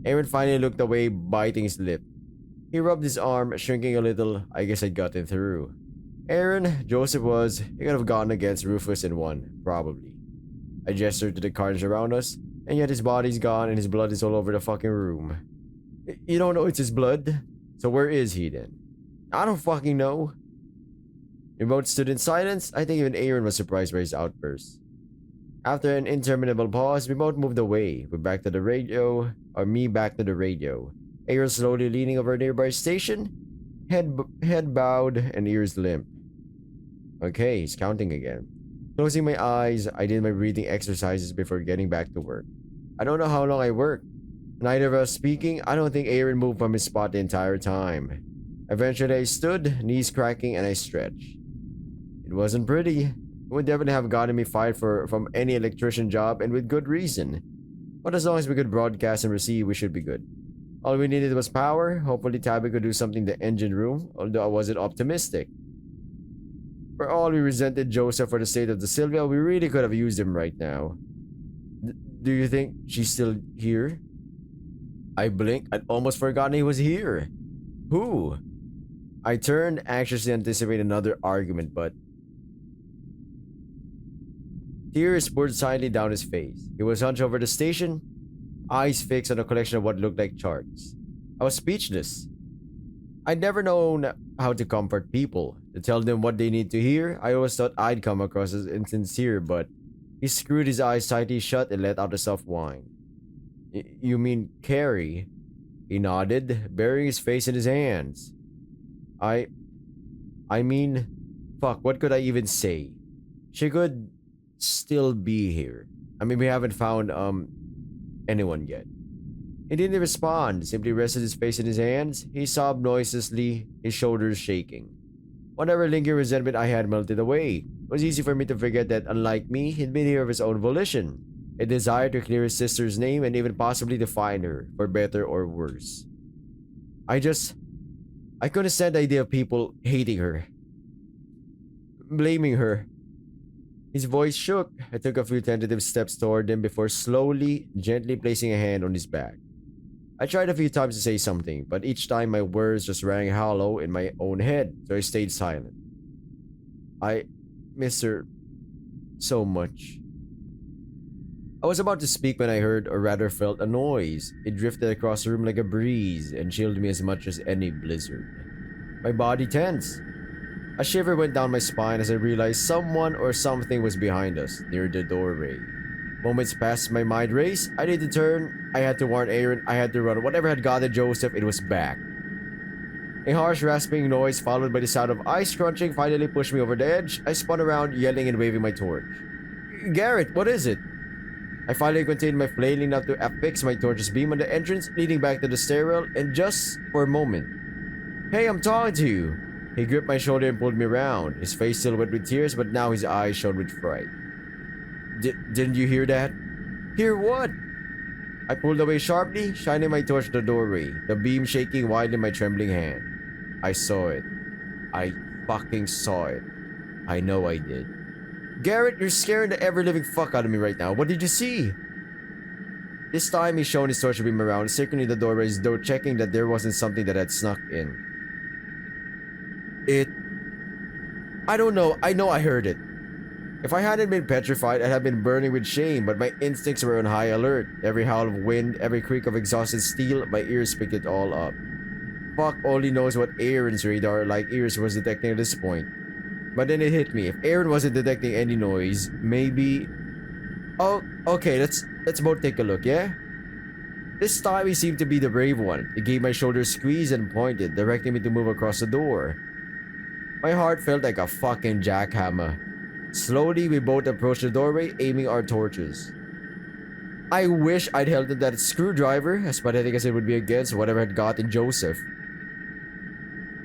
Aaron finally looked away, biting his lip. He rubbed his arm, shrinking a little. I guess I'd gotten through. Aaron, Joseph was, he could have gone against Rufus and won, probably. I gestured to the carnage around us, and yet his body's gone and his blood is all over the fucking room. You don't know it's his blood? So where is he then? I don't fucking know. We both stood in silence. I think even Aaron was surprised by his outburst. After an interminable pause, we both moved away. Me back to the radio. Aaron slowly leaning over a nearby station, head bowed and ears limp. Okay, he's counting again. Closing my eyes, I did my breathing exercises before getting back to work. I don't know how long I worked. Neither of us speaking, I don't think Aaron moved from his spot the entire time. Eventually I stood, knees cracking, and I stretched. It wasn't pretty. It would definitely have gotten me fired from any electrician job, and with good reason. But as long as we could broadcast and receive, we should be good. All we needed was power. Hopefully Tabby could do something in the engine room, although I wasn't optimistic. For all we resented Joseph for the state of the Sylvia, we really could have used him right now. Do you think she's still here? I blinked. I'd almost forgotten he was here. Who? I turned, anxiously anticipating another argument, but tears poured silently down his face. He was hunched over the station, eyes fixed on a collection of what looked like charts. I was speechless. I'd never known how to comfort people, to tell them what they need to hear. I always thought I'd come across as insincere, but He screwed his eyes tightly shut and let out a soft whine. You mean Carrie? He nodded, burying his face in his hands. I mean, fuck, what could I even say? She could still be here. I mean, we haven't found, anyone yet. He didn't respond, simply rested his face in his hands. He sobbed noiselessly, his shoulders shaking. Whatever lingering resentment I had melted away. It was easy for me to forget that, unlike me, he'd been here of his own volition. A desire to clear his sister's name and even possibly to find her, for better or worse. I couldn't stand the idea of people hating her. Blaming her. His voice shook. I took a few tentative steps toward him before slowly, gently placing a hand on his back. I tried a few times to say something, but each time my words just rang hollow in my own head, so I stayed silent. I miss her so much. I was about to speak when I heard, or rather felt, a noise. It drifted across the room like a breeze and chilled me as much as any blizzard. My body tensed. A shiver went down my spine as I realized someone or something was behind us, near the doorway. Moments passed, my mind raced. I needed to turn. I had to warn Arran. I had to run. Whatever had gotten Joseph, it was back. A harsh rasping noise followed by the sound of ice crunching finally pushed me over the edge. I spun around, yelling and waving my torch. Garrett, what is it? I finally contained my flailing enough to affix my torch's beam on the entrance leading back to the stairwell, and just for a moment. Hey, I'm talking to you. He gripped my shoulder and pulled me around, his face still wet with tears, but now his eyes shone with fright. Didn't you hear that? Hear what? I pulled away sharply, shining my torch to the doorway, the beam shaking wildly in my trembling hand. I saw it. I fucking saw it. I know I did. Garrett, you're scaring the ever-living fuck out of me right now. What did you see? This time he shone his torch beam around, circling the doorway as though checking that there wasn't something that had snuck in. I don't know. I know I heard it. If I hadn't been petrified, I'd have been burning with shame, but my instincts were on high alert. Every howl of wind, every creak of exhausted steel, my ears picked it all up. Fuck only knows what Arran's radar-like ears was detecting at this point. But then it hit me. If Arran wasn't detecting any noise, maybe... Oh, okay, let's both take a look, yeah? This time he seemed to be the brave one. He gave my shoulder a squeeze and pointed, directing me to move across the door. My heart felt like a fucking jackhammer. Slowly, we both approached the doorway, aiming our torches. I wish I'd held that screwdriver, as pathetic as it would be against whatever had gotten Joseph.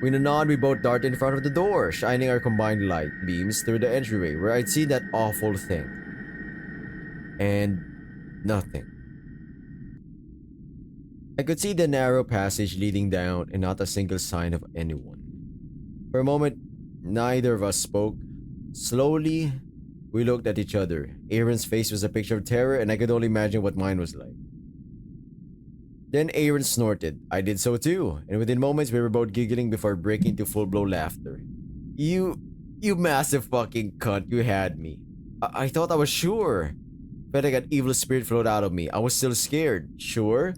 With a nod, we both darted in front of the door, shining our combined light beams through the entryway where I'd seen that awful thing. And nothing. I could see the narrow passage leading down and not a single sign of anyone. For a moment, neither of us spoke. Slowly, we looked at each other. Arran's face was a picture of terror, and I could only imagine what mine was like. Then Arran snorted. I did so too, and within moments we were both giggling before breaking into full-blown laughter. You massive fucking cunt, you had me. I thought I was sure. Felt like an evil spirit flowed out of me. I was still scared, sure.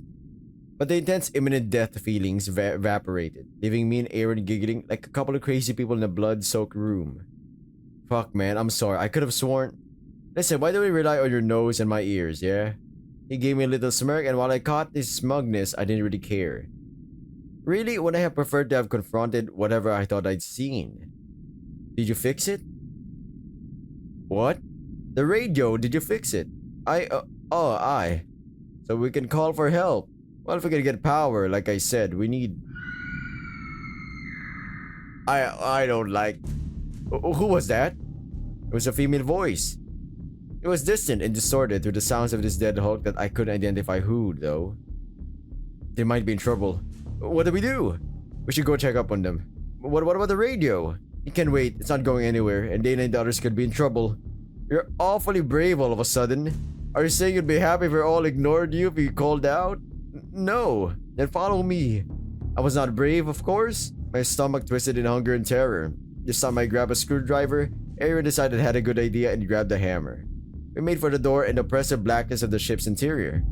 But the intense imminent death feelings evaporated, leaving me and Arran giggling like a couple of crazy people in a blood-soaked room. Fuck man, I'm sorry, I could have sworn. Listen, why do we rely on your nose and my ears, yeah? He gave me a little smirk, and while I caught his smugness, I didn't really care. Really, would I have preferred to have confronted whatever I thought I'd seen? Did you fix it? What? The radio, did you fix it? I. So we can call for help. Well, if we can get power, like I said, we need... I don't like... Who was that? It was a female voice. It was distant and distorted through the sounds of this dead Hulk that I couldn't identify who, though. They might be in trouble. What do we do? We should go check up on them. What about the radio? It can wait, it's not going anywhere, and Dana and the others could be in trouble. You're awfully brave all of a sudden. Are you saying you'd be happy if we all ignored you if you called out? No, then follow me. I was not brave, of course. My stomach twisted in hunger and terror. This time I grabbed a screwdriver. Arran decided I had a good idea and grabbed a hammer. We made for the door in the oppressive blackness of the ship's interior.